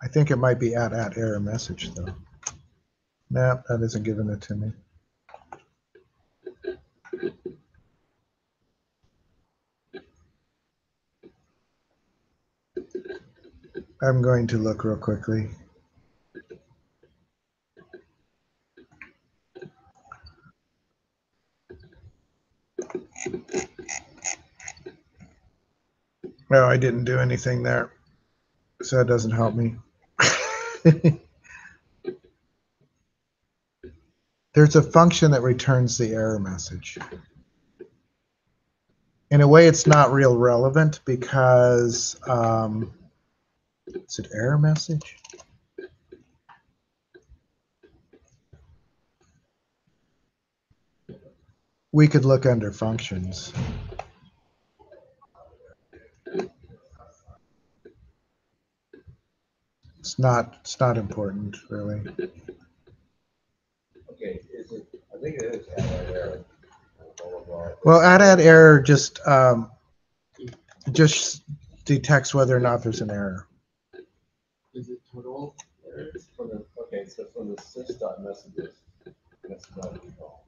I think it might be at error message though. No, that isn't giving it to me. I'm going to look real quickly. No, I didn't do anything there, so that doesn't help me. There's a function that returns the error message. In a way, it's not real relevant because is it error message? We could look under functions. It's not important really. Okay, is it? I think it is at error. Well, at error just detects whether or not there's an error. Is it total errors? Okay, so from the sys.messages, that's not default.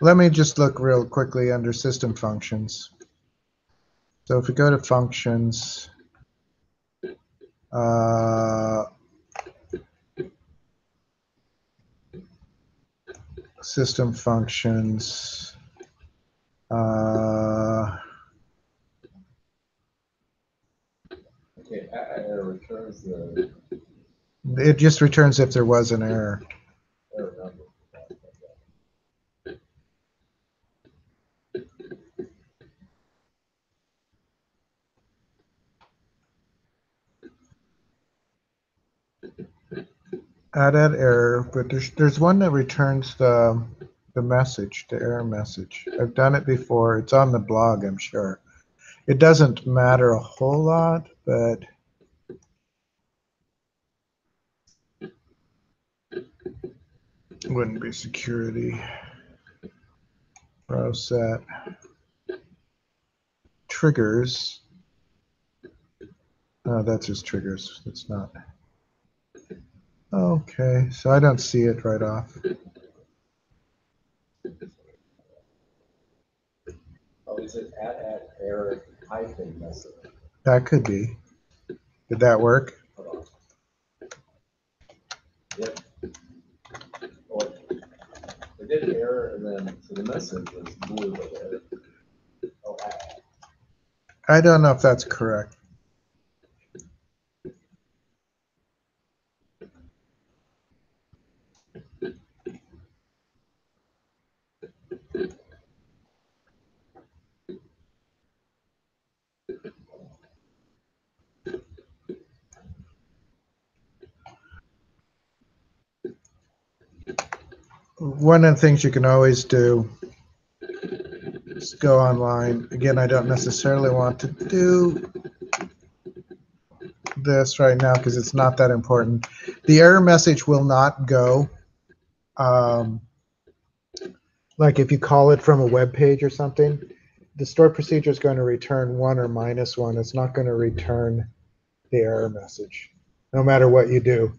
Let me just look real quickly under system functions. So if we go to functions, system functions, Okay, at error returns the it just returns if there was an error. error number. At error, but there's one that returns the message, the error message. I've done it before. It's on the blog, I'm sure. It doesn't matter a whole lot, but it wouldn't be security. Browse set triggers. Oh, that's just triggers. It's not. Okay, so I don't see it right off. Oh, is it at error hyphen message? That could be. Did that work? Hold on. Yep. Oh, it did error, and then so the message was blue, but the error. Oh, at. I don't know if that's correct. One of the things you can always do is go online. Again, I don't necessarily want to do this right now because it's not that important. The error message will not go like if you call it from a web page or something. The stored procedure is going to return 1 or -1. It's not going to return the error message, no matter what you do.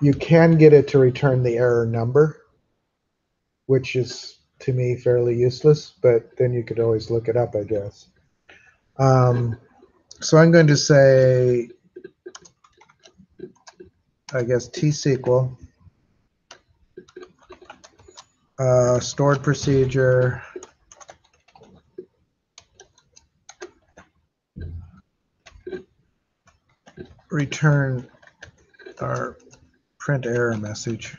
You can get it to return the error number, which is, to me, fairly useless, but then you could always look it up, I guess. So I'm going to say, I guess, T-SQL, stored procedure, return our print error message.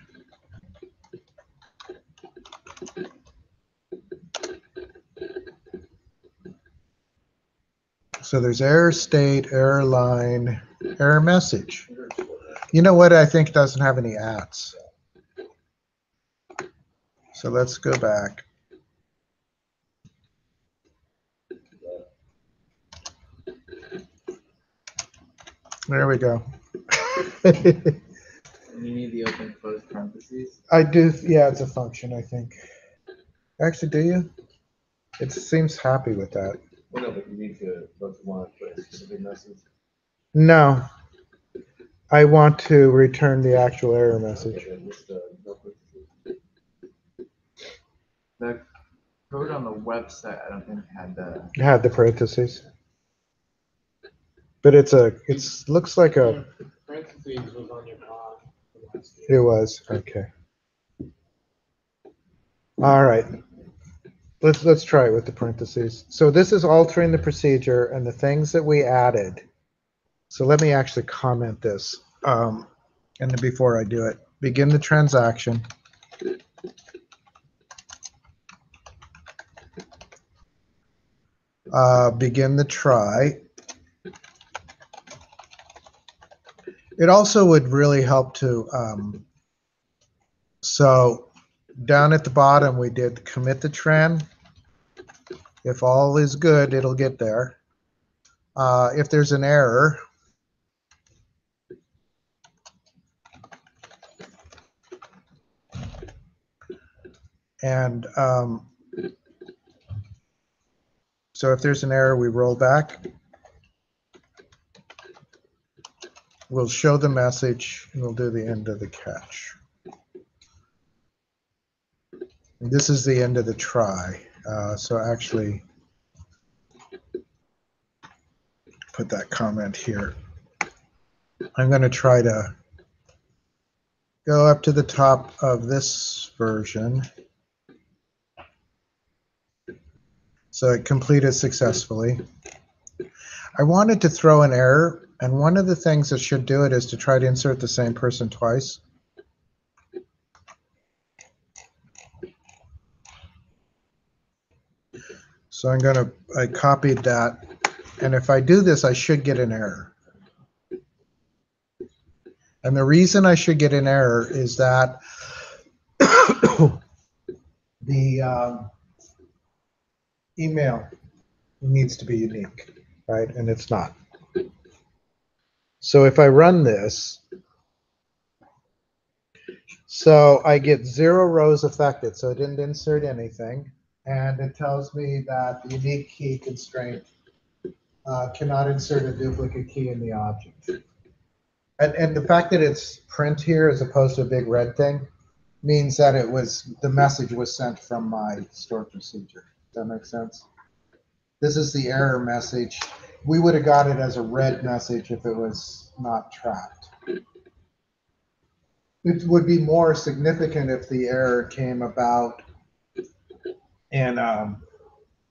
So there's error state, error line, error message. You know what? I think doesn't have any ats. So let's go back. There we go. You need the open close parentheses. I do. Yeah, it's a function, I think. Actually, do you? It seems happy with that. Well, no, but you need to, don't you want to put a specific message? No. I want to return the actual error message. Okay, then just, no parentheses. The code on the website, I don't think had the. It had the parentheses. But it's looks like a. Parentheses was on your blog. It was. Okay. All right. Let's try it with the parentheses. So this is altering the procedure and the things that we added. So let me actually comment this. And then before I do it, begin the transaction. Begin the try. It also would really help to, so down at the bottom, we did commit the trend. If all is good, it'll get there. If there's an error, and so if there's an error, we roll back. We'll show the message, and we'll do the end of the catch. And this is the end of the try. So actually, put that comment here. I'm going to try to go up to the top of this version. So it completed successfully. I wanted to throw an error, and one of the things that should do it is to try to insert the same person twice. So I copied that, and if I do this, I should get an error. And the reason I should get an error is that the email needs to be unique, right? And it's not. So if I run this, so I get 0 rows affected, so it didn't insert anything. And it tells me that the unique key constraint cannot insert a duplicate key in the object. And the fact that it's print here as opposed to a big red thing means that the message was sent from my store procedure. Does that make sense? This is the error message. We would have got it as a red message if it was not tracked. It would be more significant if the error came about in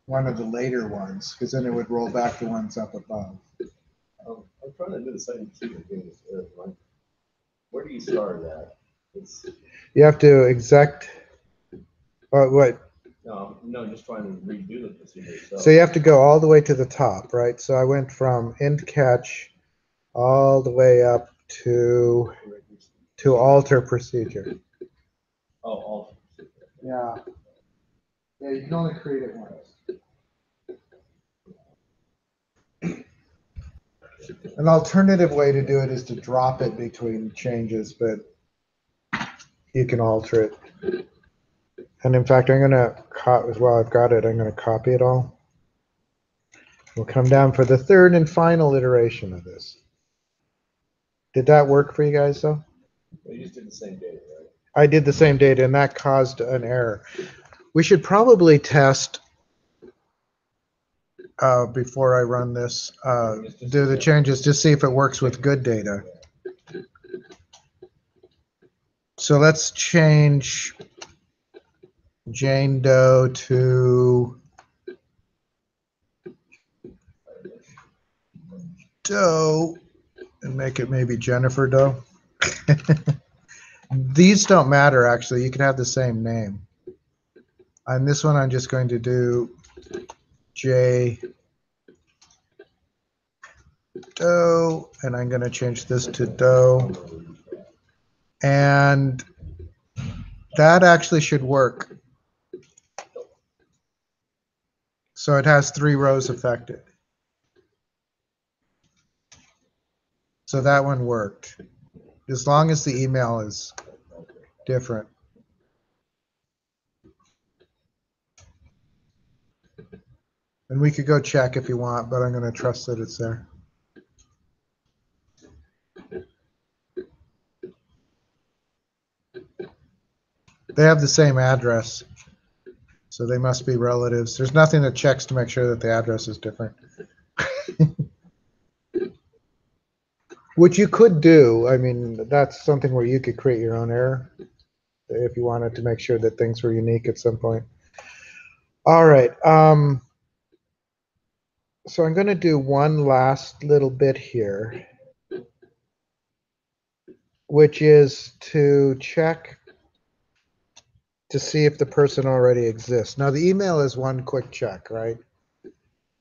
one of the later ones, because then it would roll back the ones up above. I'm trying to do the same thing again. Where do you start at? You have to exec. What? No, just trying to redo the procedure itself. So you have to go all the way to the top, right? So I went from int catch all the way up to alter procedure. Oh, alter. Yeah. Yeah, you can only create it once. An alternative way to do it is to drop it between changes, but you can alter it. And in fact, I'm going to, while I've got it, I'm going to copy it all. We'll come down for the third and final iteration of this. Did that work for you guys, though? You just did the same data, right? I did the same data, and that caused an error. We should probably test, before I run this, do the changes to see if it works with good data. So let's change Jane Doe to Doe and make it maybe Jennifer Doe. These don't matter, actually. You can have the same name. On this one, I'm just going to do J Doe, and I'm going to change this to Doe. And that actually should work. So it has 3 rows affected. So that one worked, as long as the email is different. And we could go check if you want, but I'm going to trust that it's there. They have the same address, so they must be relatives. There's nothing that checks to make sure that the address is different. Which you could do. I mean, that's something where you could create your own error if you wanted to make sure that things were unique at some point. All right. So I'm going to do one last little bit here, which is to check to see if the person already exists. Now, the email is one quick check, right?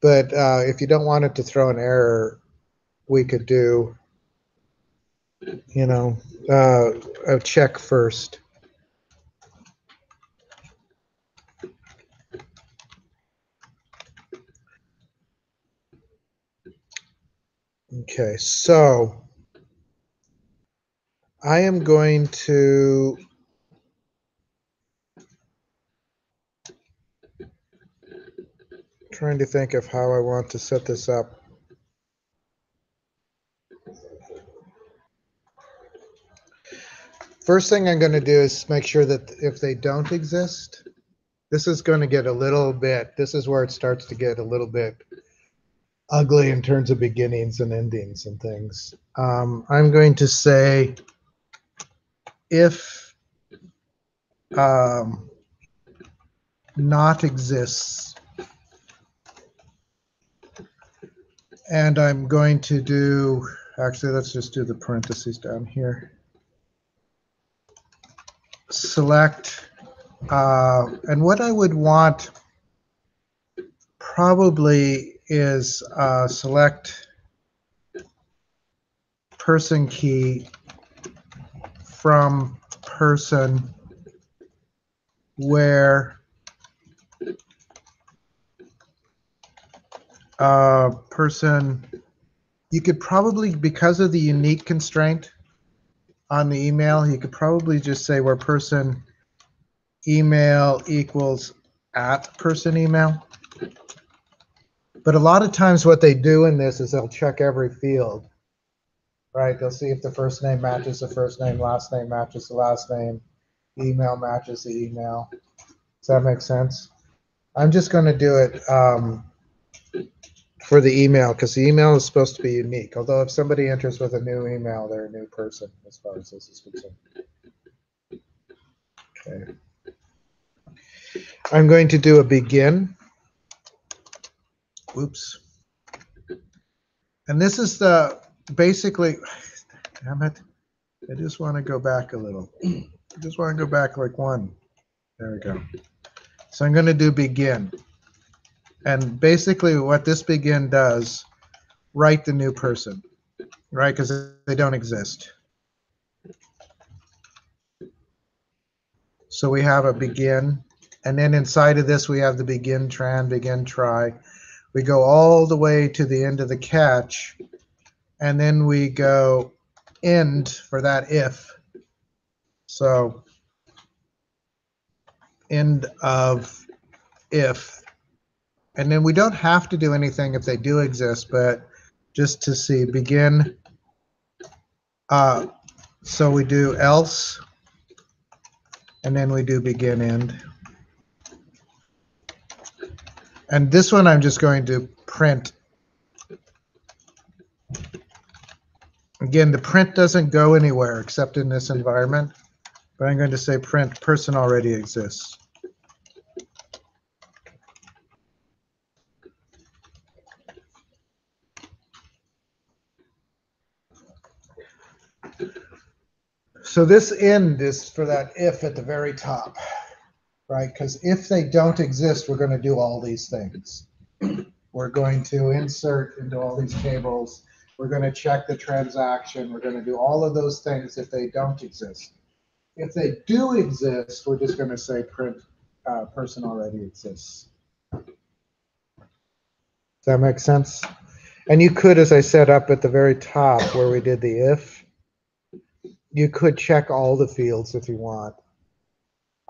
But if you don't want it to throw an error, we could do, a check first. Okay, so I am going to trying to think of how I want to set this up. First thing I'm going to do is make sure that if they don't exist, this is going to get a little bit, this is where it starts to get a little bit ugly in terms of beginnings and endings and things. I'm going to say if not exists, and I'm going to do, actually, let's just do the parentheses down here. Select, and what I would want probably is select person key from person where person, you could probably, because of the unique constraint on the email, you could probably just say where person email equals @ person email. But a lot of times what they do in this is they'll check every field, right? They'll see if the first name matches the first name, last name matches the last name, email matches the email. Does that make sense? I'm just going to do it for the email because the email is supposed to be unique. Although if somebody enters with a new email, they're a new person as far as this is concerned. Okay. I'm going to do a begin. Oops. And this is the basically, damn it. I just want to go back a little. I just want to go back like one. There we go. So I'm going to do begin. And basically what this begin does, write the new person, right? Because they don't exist. So we have a begin. And then inside of this, we have the begin, tran, begin, try. We go all the way to the end of the catch. And then we go end for that if. So end of if. And then we don't have to do anything if they do exist, but just to see begin. So we do else, and then we do begin end. And this one I'm just going to print. Again, the print doesn't go anywhere except in this environment, but I'm going to say print person already exists. So this end is for that if at the very top, right? Because if they don't exist, we're going to do all these things. We're going to insert into all these tables. We're going to check the transaction. We're going to do all of those things if they don't exist. If they do exist, we're just going to say print person already exists. Does that make sense? And you could, as I said, up at the very top where we did the if, you could check all the fields if you want.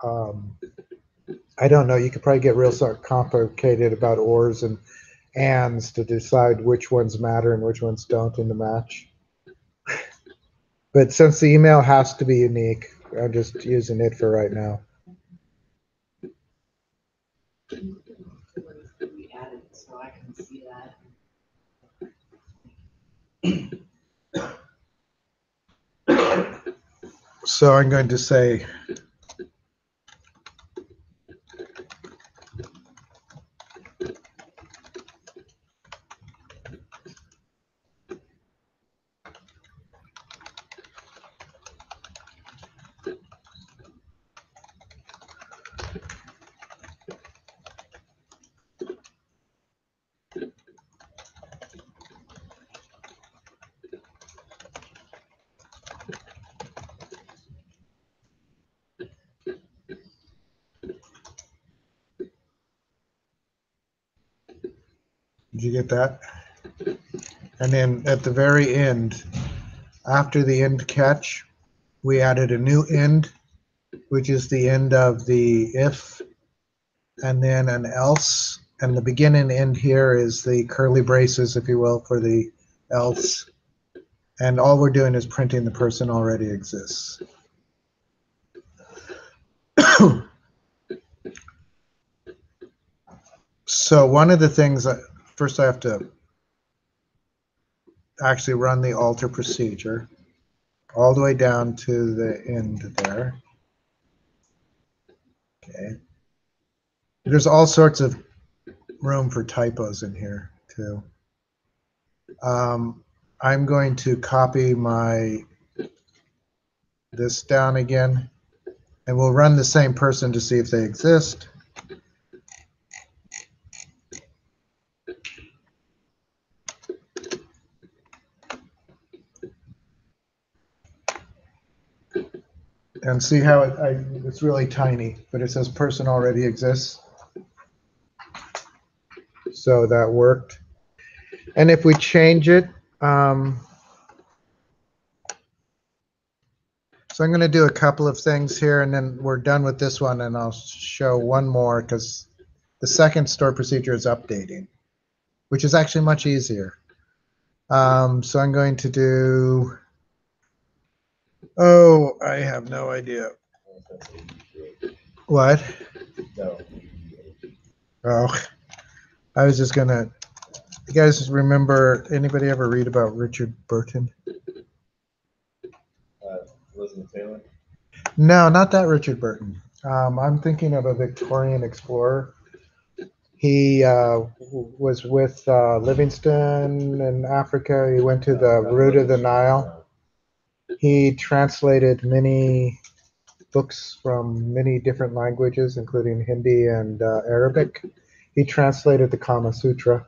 I don't know. You could probably get real sort of complicated about ors and ands to decide which ones matter and which ones don't in the match. But since the email has to be unique, I'm just using it for right now. We added so I can see that. So I'm going to say did you get that? And then at the very end, after the end catch, we added a new end, which is the end of the if, and then an else. And the begin and end here is the curly braces, if you will, for the else. And all we're doing is printing the person already exists. So one of the things, first I have to actually run the alter procedure all the way down to the end there. Okay. There's all sorts of room for typos in here too. I'm going to copy this down again, and we'll run the same person to see if they exist. And see how it's really tiny, but it says person already exists. So that worked. And if we change it, so I'm going to do a couple of things here, and then we're done with this one, and I'll show one more because the second store procedure is updating. which is actually much easier. So I'm going to do, oh, I have no idea. What? No. Oh, I was just going to, you guys remember, anybody ever read about Richard Burton? Elizabeth Taylor? No, not that Richard Burton. I'm thinking of a Victorian explorer. He was with Livingstone in Africa. He went to the root of the Nile. He translated many books from many different languages, including Hindi and Arabic. He translated the Kama Sutra,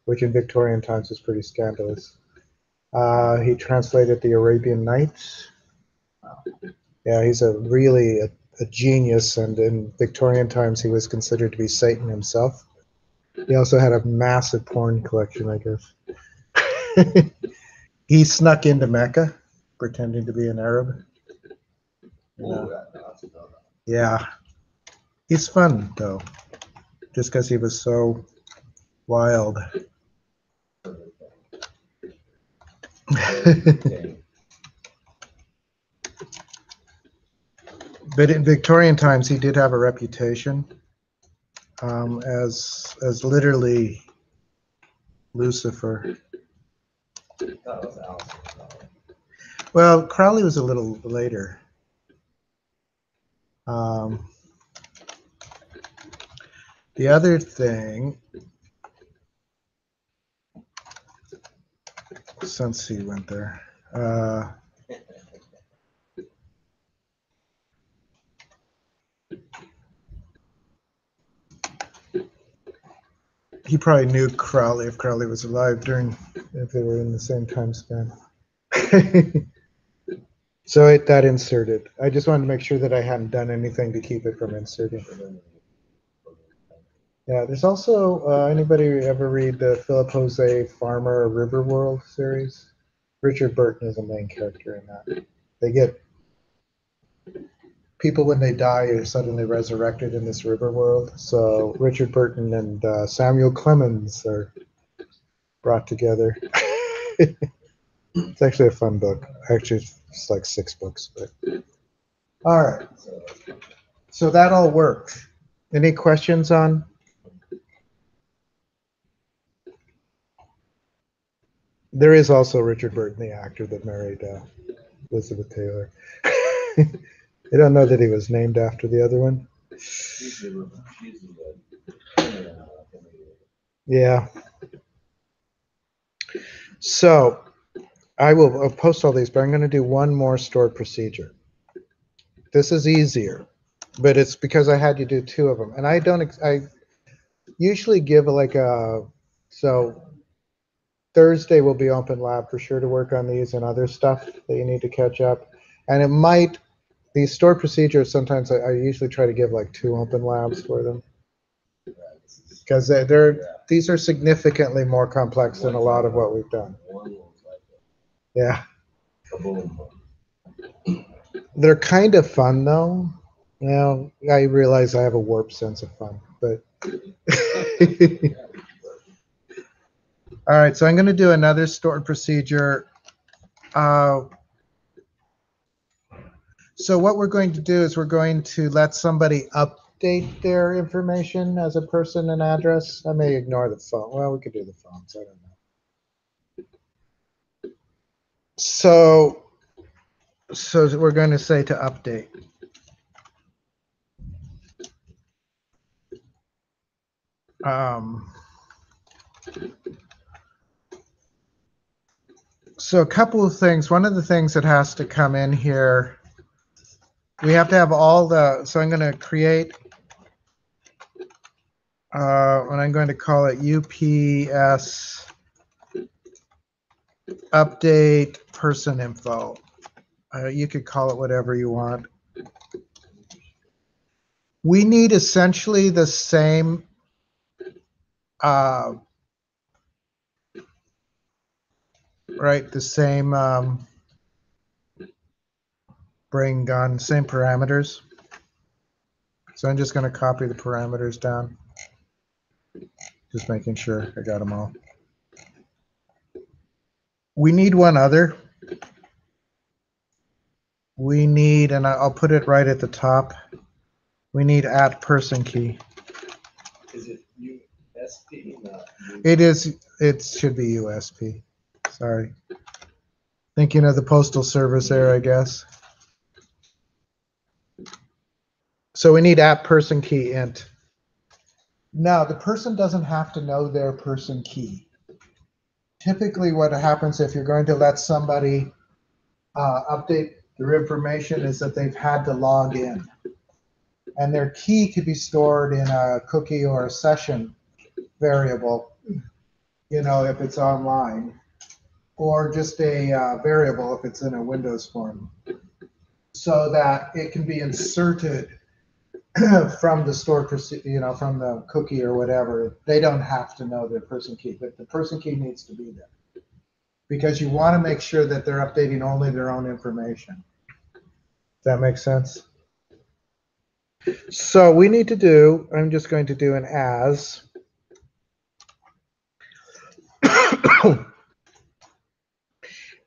which in Victorian times was pretty scandalous. He translated the Arabian Nights. Yeah, he's really a genius, and in Victorian times he was considered to be Satan himself. He also had a massive porn collection, I guess. He snuck into Mecca, pretending to be an Arab. Yeah. He's fun, though, just because he was so wild. But in Victorian times, he did have a reputation as literally Lucifer. Well, Crowley was a little later. The other thing, since he went there, he probably knew Crowley if Crowley was alive if they were in the same time span. So that inserted. I just wanted to make sure that I hadn't done anything to keep it from inserting. Yeah, there's also, anybody ever read the Philip Jose Farmer Riverworld series? Richard Burton is the main character in that. They get people when they die are suddenly resurrected in this river world. So Richard Burton and Samuel Clemens are brought together. It's actually a fun book. Actually, it's like 6 books. But all right. So that all worked. Any questions on? There is also Richard Burton, the actor that married Elizabeth Taylor. I don't know that he was named after the other one. Yeah. So I'll post all these, but I'm going to do one more stored procedure. This is easier, but it's because I had you do 2 of them, and I usually give so Thursday will be open lab for sure to work on these and other stuff that you need to catch up, and it might. These stored procedures, sometimes I usually try to give like 2 open labs for them because these are significantly more complex than a lot of what we've done. Yeah. They're kind of fun though. Now I realize I have a warped sense of fun, but all right. So I'm going to do another stored procedure. So what we're going to do is we're going to let somebody update their information as a person and address. I may ignore the phone. Well, we could do the phones. I don't know. So we're going to say to update. So a couple of things. One of the things that has to come in here, we have to have all so I'm going to create, and I'm going to call it UPS update person info. You could call it whatever you want. We need essentially the same right, the same bring gun, same parameters. So I'm just going to copy the parameters down. Just making sure I got them all. We need one other. We need, and I'll put it right at the top. We need @person key. Is it USP? Not It is. It should be USP. Sorry. Thinking of the Postal Service there, I guess. So we need @person key int. Now, the person doesn't have to know their person key. Typically, what happens if you're going to let somebody update their information is that they've had to log in. And their key could be stored in a cookie or a session variable, if it's online, or just a variable if it's in a Windows form, so that it can be inserted from the stored, from the cookie or whatever. They don't have to know their person key, but the person key needs to be there because you want to make sure that they're updating only their own information. Does that make sense? So we need to do, I'm just going to do an as.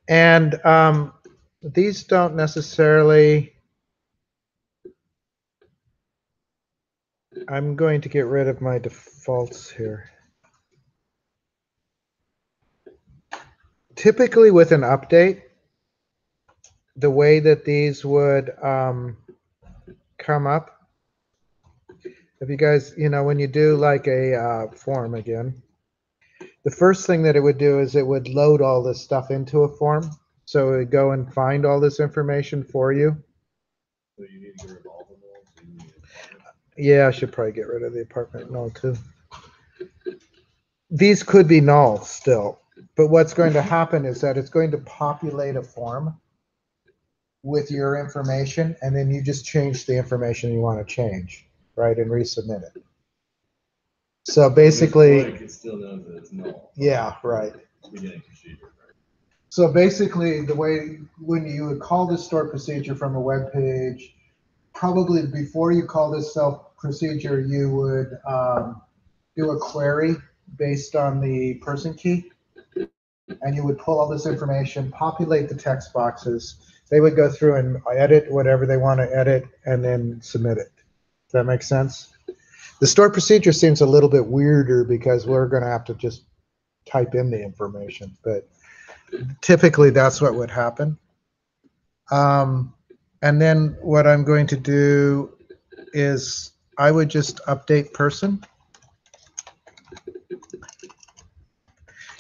And these don't necessarily, I'm going to get rid of my defaults here. Typically with an update, the way that these would come up, if you guys, when you do like a form again, the first thing that it would do is it would load all this stuff into a form. So it would go and find all this information for you. So you need to get rid of all of them. So you need to- Yeah, I should probably get rid of the apartment null too. These could be null still, but what's going to happen is that it's going to populate a form with your information, and then you just change the information you want to change, right, and resubmit it. So basically, it still knows that it's null. Yeah, right. Beginning procedure. Right? So basically, the way when you would call this stored procedure from a web page, probably before you call this self procedure, you would do a query based on the person key, and you would pull all this information, populate the text boxes. They would go through and edit whatever they want to edit, and then submit it. Does that make sense? The stored procedure seems a little bit weirder because we're going to have to just type in the information, but typically that's what would happen. And then what I'm going to do is I would just update person.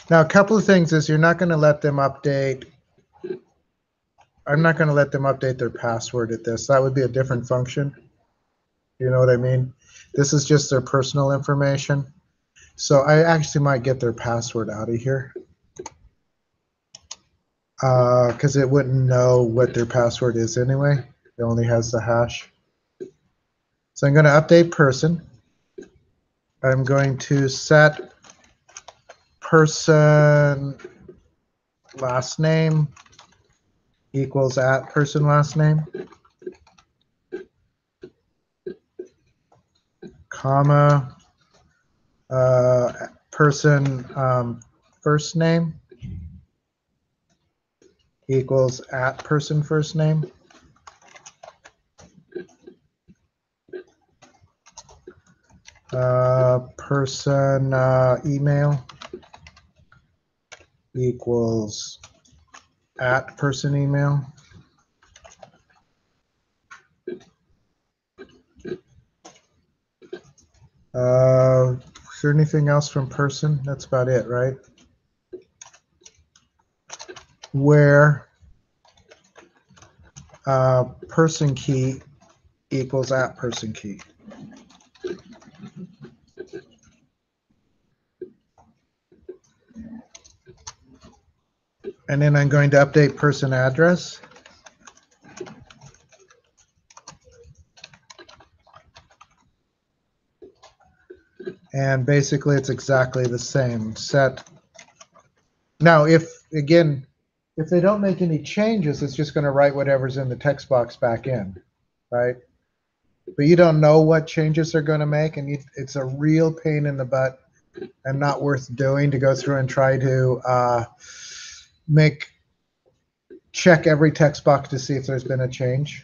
Now, a couple of things is you're not going to let them update. I'm not going to let them update their password at this. That would be a different function. You know what I mean? This is just their personal information. So I actually might get their password out of here because it wouldn't know what their password is anyway. It only has the hash. So I'm going to update person. I'm going to set person last name equals @person last name, comma, person first name equals @person first name. Person email equals @person email. Is there anything else from person? That's about it, right? Where person key equals @person key. And then I'm going to update person address. And basically it's exactly the same. Set. Now, if they don't make any changes, it's just going to write whatever's in the text box back in, right? But you don't know what changes they're going to make, and it's a real pain in the butt and not worth doing to go through and try to check every text box to see if there's been a change.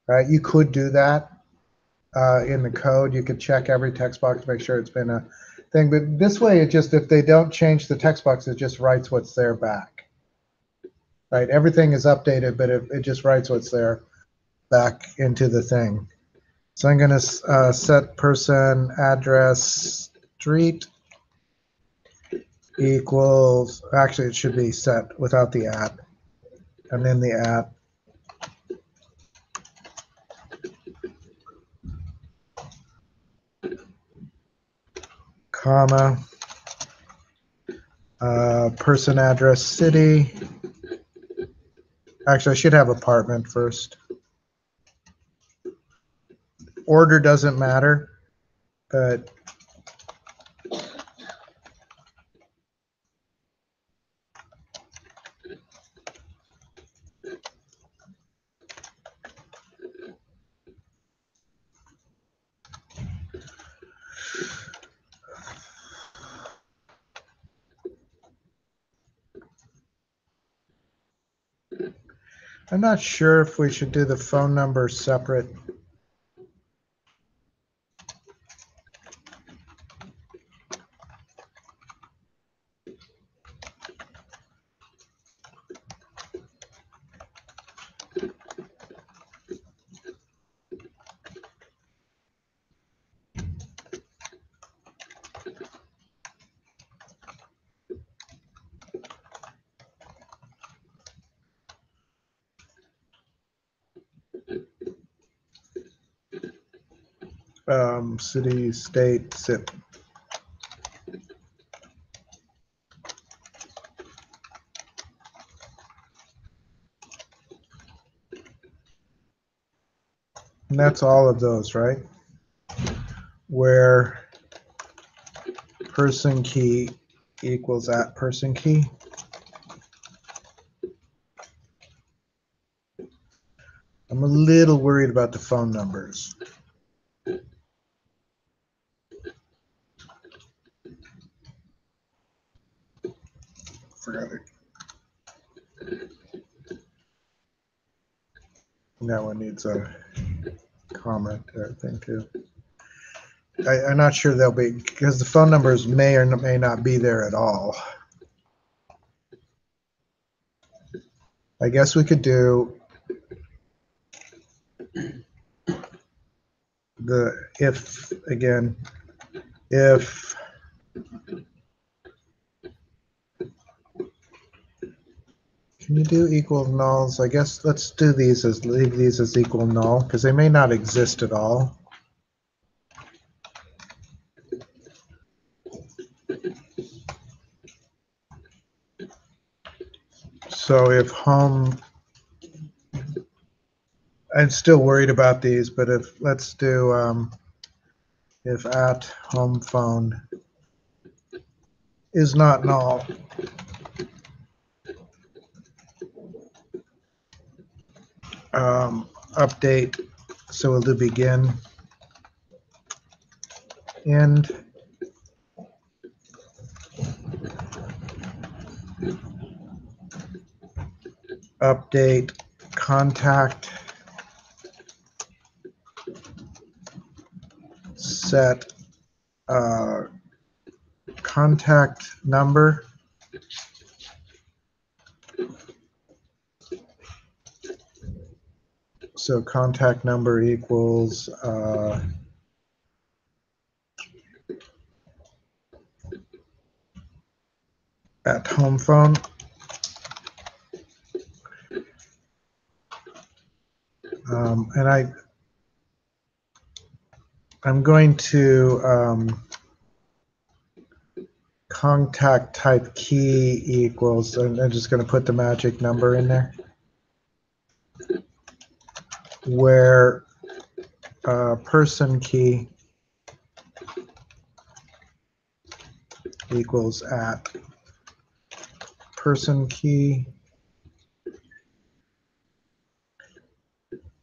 Right? You could do that in the code. You could check every text box to make sure it's been a thing. But this way, it just, if they don't change the text box, it just writes what's there back. Right? Everything is updated, but it just writes what's there back into the thing. So I'm going to set person address street equals, actually it should be set without the at, and then the at comma person address city. Actually, I should have apartment first. Order doesn't matter, but I'm not sure if we should do the phone number separate. City, state, zip. And that's all of those, right? Where person key equals at person key. I'm a little worried about the phone numbers. Forgot it. That one needs a comment there, I think, too. I'm not sure they'll be, because the phone numbers may or may not be there at all. I guess we could do the if, again, if can you do equal nulls? I guess let's do these as, leave these as equal null, because they may not exist at all. So if home, I'm still worried about these, but if, let's do if at home phone is not null, update, so we'll do begin, end, update, contact, set contact number, so contact number equals at home phone. And I'm going to contact type key equals, and I'm just going to put the magic number in there, where person key equals at person key.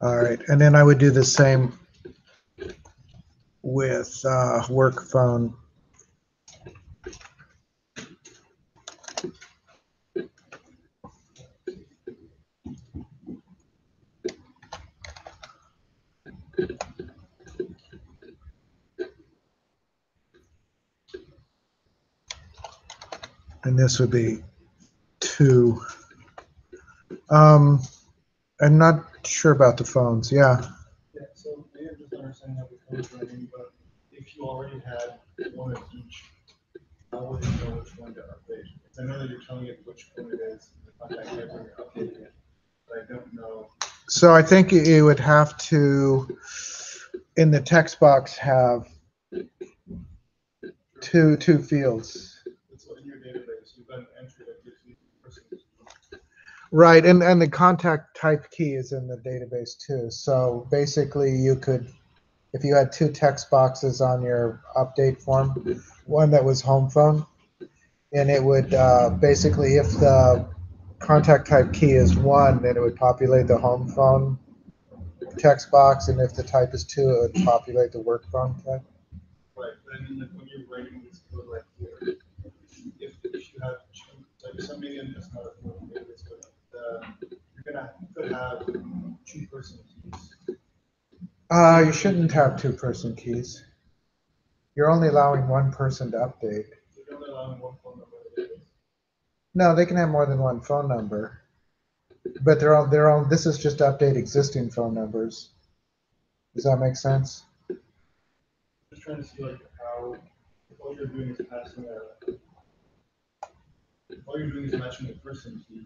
All right, and then I would do the same with work phone. and this would be 2. I'm not sure about the phones. Yeah. Yeah, so maybe I'm just understanding how the code is running, but if you already had one of each, how would you know which one to update? Because I know that you're telling it which one it is, in the contact type when you're updating it, but I don't know. So I think you would have to, in the text box, have two fields. So in your database, you've got an entry that gives you the person's Right, and the contact type key is in the database too. So basically, you could, if you had 2 text boxes on your update form, one that was home phone, and it would basically, if the contact type key is 1, then it would populate the home phone text box, and if the type is 2, it would populate the work phone type. right, but I mean, like when you're writing this code right here, if you have two, like some medium that's not a full database, but you could have 2-person keys. You shouldn't have 2-person keys. You're only allowing 1 person to update. You're only allowing one phone number in the database. No, they can have more than 1 phone number, but they're all. This is just to update existing phone numbers. Does that make sense? Just trying to see like how, if all you're doing is passing a, if all you're doing is matching a person key,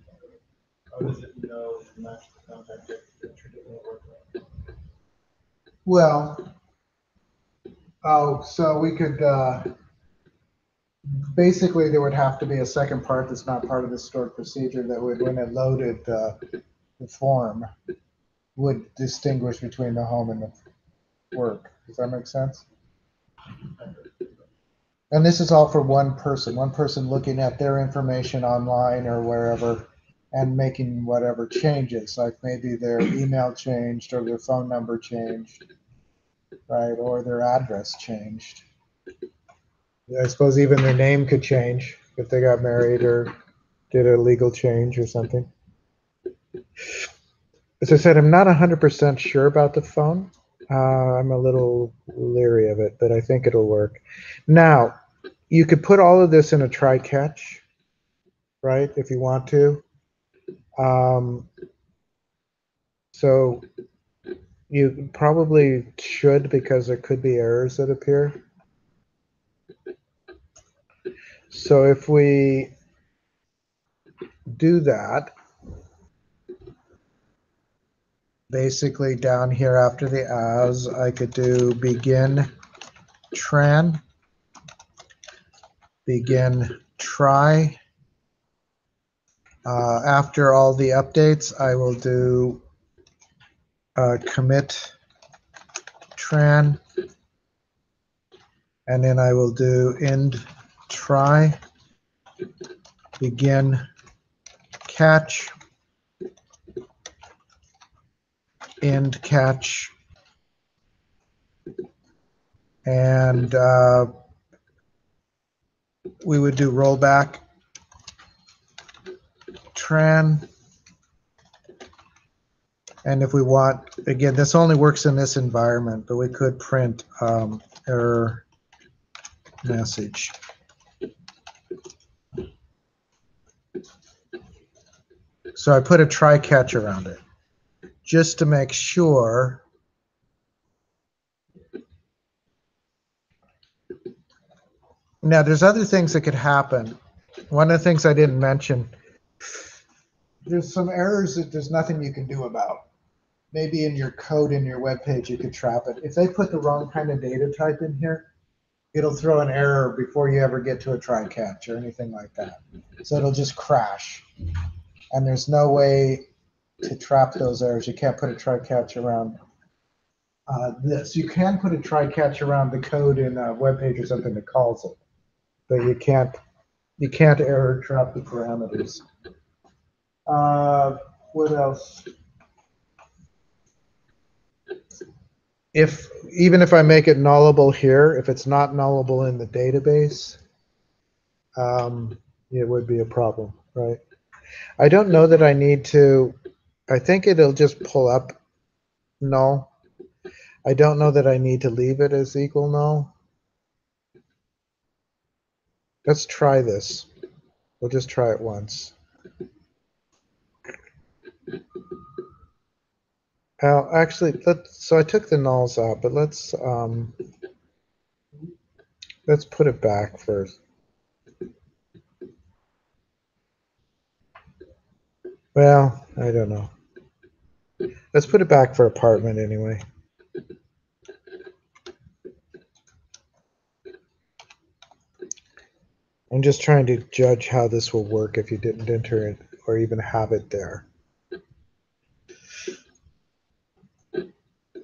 how does it know to match the contact that you're doing work on? Well, so we could basically there would have to be a second part that's not part of the stored procedure that would, when it loaded the form, would distinguish between the home and the work. Does that make sense? And this is all for one person looking at their information online or wherever and making whatever changes, like maybe their email changed or their phone number changed, right? Or their address changed. I suppose even their name could change if they got married or did a legal change or something. As I said, I'm not 100% sure about the phone. I'm a little leery of it, but I think it'll work. Now, you could put all of this in a try-catch, right, if you want to. So you probably should, because there could be errors that appear. So if we do that, basically down here after the as, I could do begin tran, begin try. After all the updates, I will do commit tran, and then I will do end try, begin catch, end catch, and we would do rollback tran. And if we want, again, this only works in this environment, but we could print error message. So I put a try catch around it just to make sure now there's other things that could happen. One of the things I didn't mention, there's some errors that there's nothing you can do about. Maybe in your code in your web page you could trap it. If they put the wrong kind of data type in here, it'll throw an error before you ever get to a try catch or anything like that. So it'll just crash. And there's no way to trap those errors. You can't put a try catch around this. You can put a try catch around the code in a web page or something that calls it, but you can't error trap the parameters. What else? Even if I make it nullable here, if it's not nullable in the database, it would be a problem, right? I don't know that I need to. I think it'll just pull up null. I don't know that I need to leave it as equal null. Let's try this. We'll just try it once. Actually, so I took the nulls out, but let's put it back first. Well, I don't know. Let's put it back for apartment anyway. I'm just trying to judge how this will work if you didn't enter it or even have it there.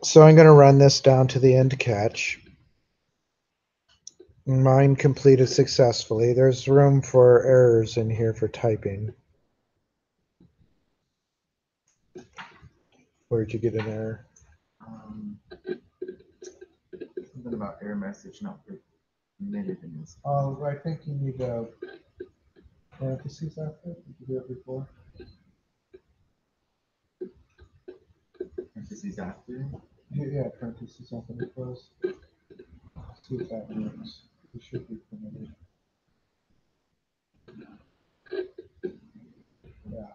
So I'm going to run this down to the end catch. Mine completed successfully. There's room for errors in here for typing. Where did you get an error? Something about error message not permitted in this. Oh, I think you need parentheses after. Did you do it before? Parentheses after. Yeah, parentheses after the close. See if that works. It should be permitted. Yeah.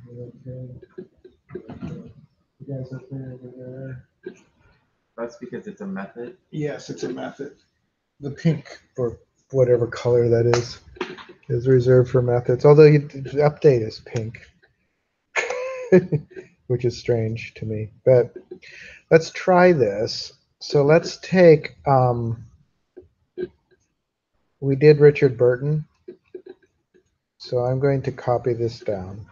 Okay. You guys okay over there? That's because it's a method. Yes, it's a method. The pink, or whatever color that is reserved for methods. Although the update is pink, which is strange to me. But let's try this. So let's take, we did Richard Burton. So I'm going to copy this down.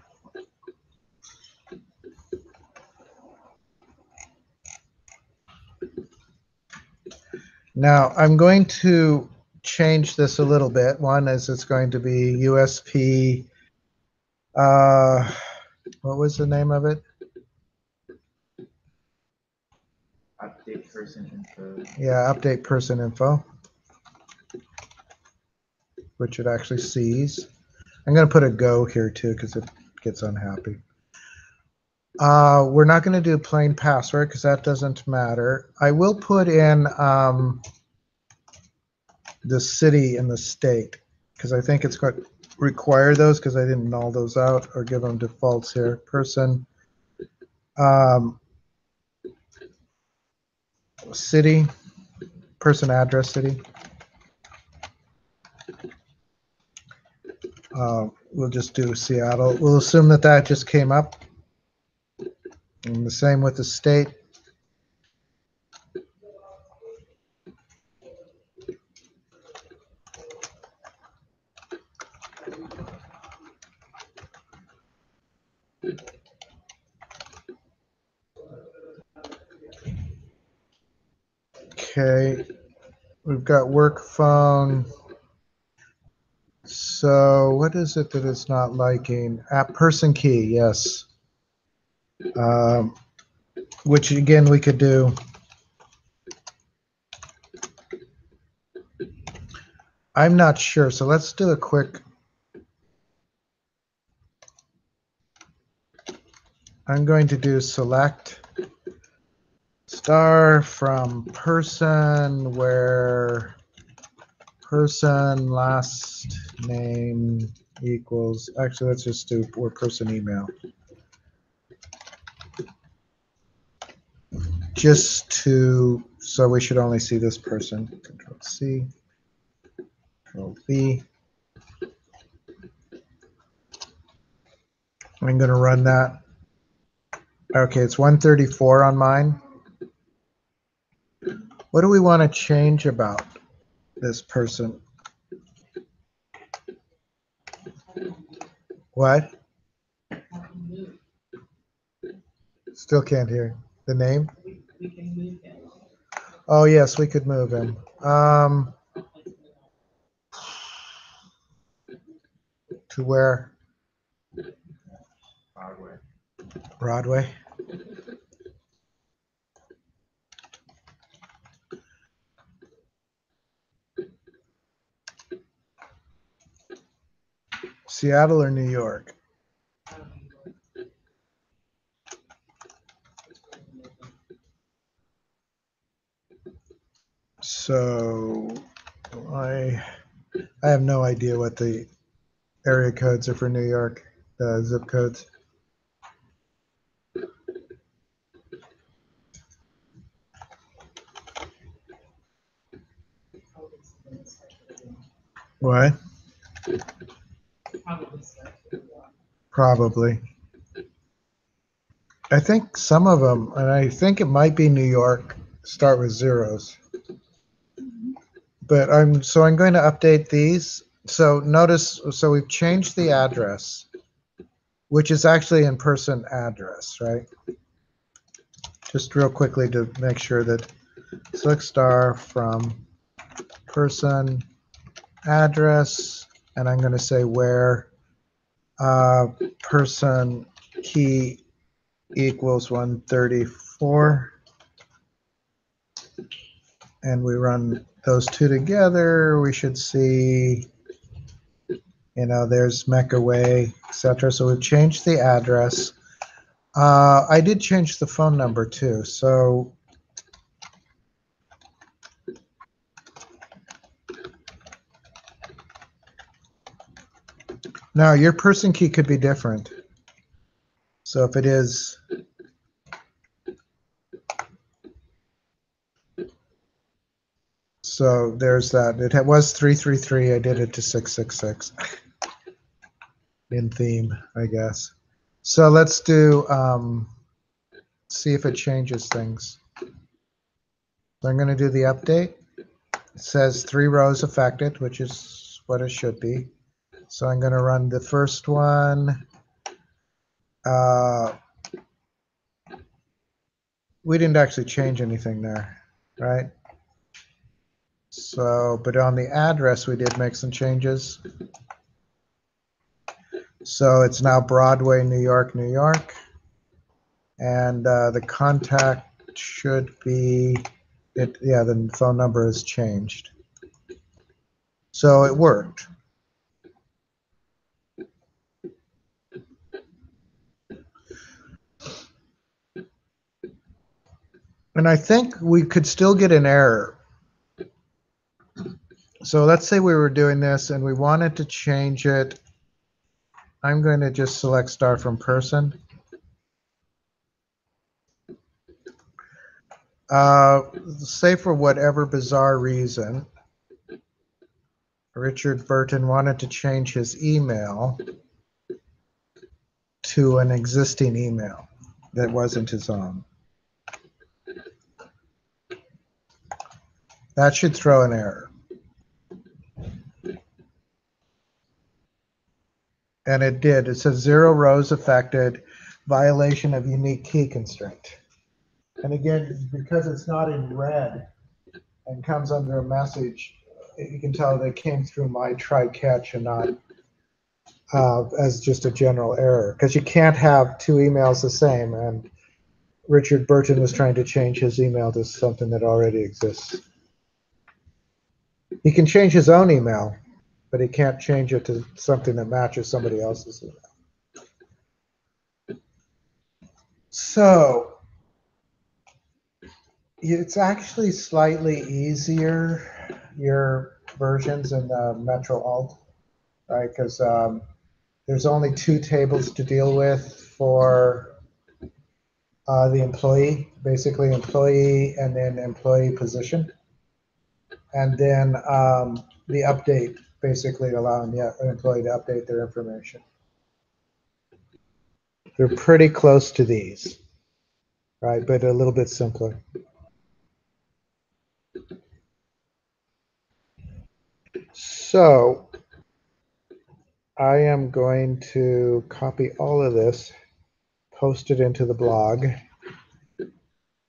Now I'm going to change this a little bit. One is it's going to be USP, what was the name of it? Update person info. Yeah, update person info, which it actually sees. I'm going to put a go here too because it gets unhappy. We're not going to do plain password because that doesn't matter. I will put in the city and the state because I think it's going to require those because I didn't null those out or give them defaults here. Person, city, person address city. We'll just do Seattle. We'll assume that that just came up. And the same with the state. Okay, we've got work phone. So what is it that it's not liking? App person key, yes. Which again we could do. I'm not sure, so let's do a quick. I'm going to do select star from person where person last name equals, actually let's just do or person email. Just to, so we should only see this person. Control C, Control V. I'm going to run that. Okay, it's 134 on mine. What do we want to change about this person? What? Still can't hear. The name? We can move him. Oh, yes, we could move him. To where? Broadway. Broadway. Seattle or New York? So I have no idea what the area codes are for New York, the zip codes. What? Probably. I think some of them, and I think it might be New York, start with zeros. But I'm going to update these. So notice, so we've changed the address, which is actually in-person address, right? Just real quickly to make sure that select star from person address, and I'm going to say where person key equals 134, and we run those two together, we should see, you know, there's Mecca Way, etc. So we've changed the address. I did change the phone number too. So now your person key could be different. So if it is, so there's that. It was 333. I did it to 666 in theme, I guess. So let's do, see if it changes things. So I'm going to do the update. It says 3 rows affected, which is what it should be. So I'm going to run the first one. We didn't actually change anything there, right? So, but on the address, we did make some changes. So it's now Broadway, New York, New York. And the contact should be, yeah, the phone number has changed. So it worked. And I think we could still get an error. So let's say we were doing this and we wanted to change it. I'm going to just select star from person. Say for whatever bizarre reason, Richard Burton wanted to change his email to an existing email that wasn't his own. That should throw an error. And it did. It says 0 rows affected, violation of unique key constraint. And again, because it's not in red and comes under a message, you can tell they came through my try catch and not as just a general error. Because you can't have 2 emails the same. And Richard Burton was trying to change his email to something that already exists. He can change his own email, but he can't change it to something that matches somebody else's email. So it's actually slightly easier, your versions in the Metro Alt, right? Because there's only 2 tables to deal with for the employee, basically employee and then employee position. And then the update, basically allowing the employee to update their information. They're pretty close to these, right? But a little bit simpler. So I am going to copy all of this, post it into the blog.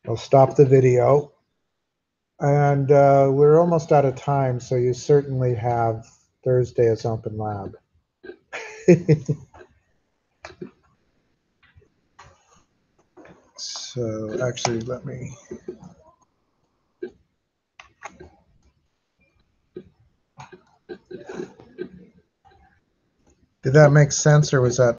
I'll stop the video. And we're almost out of time, so you certainly have Thursday as Open Lab. So actually, let me. Did that make sense, or was that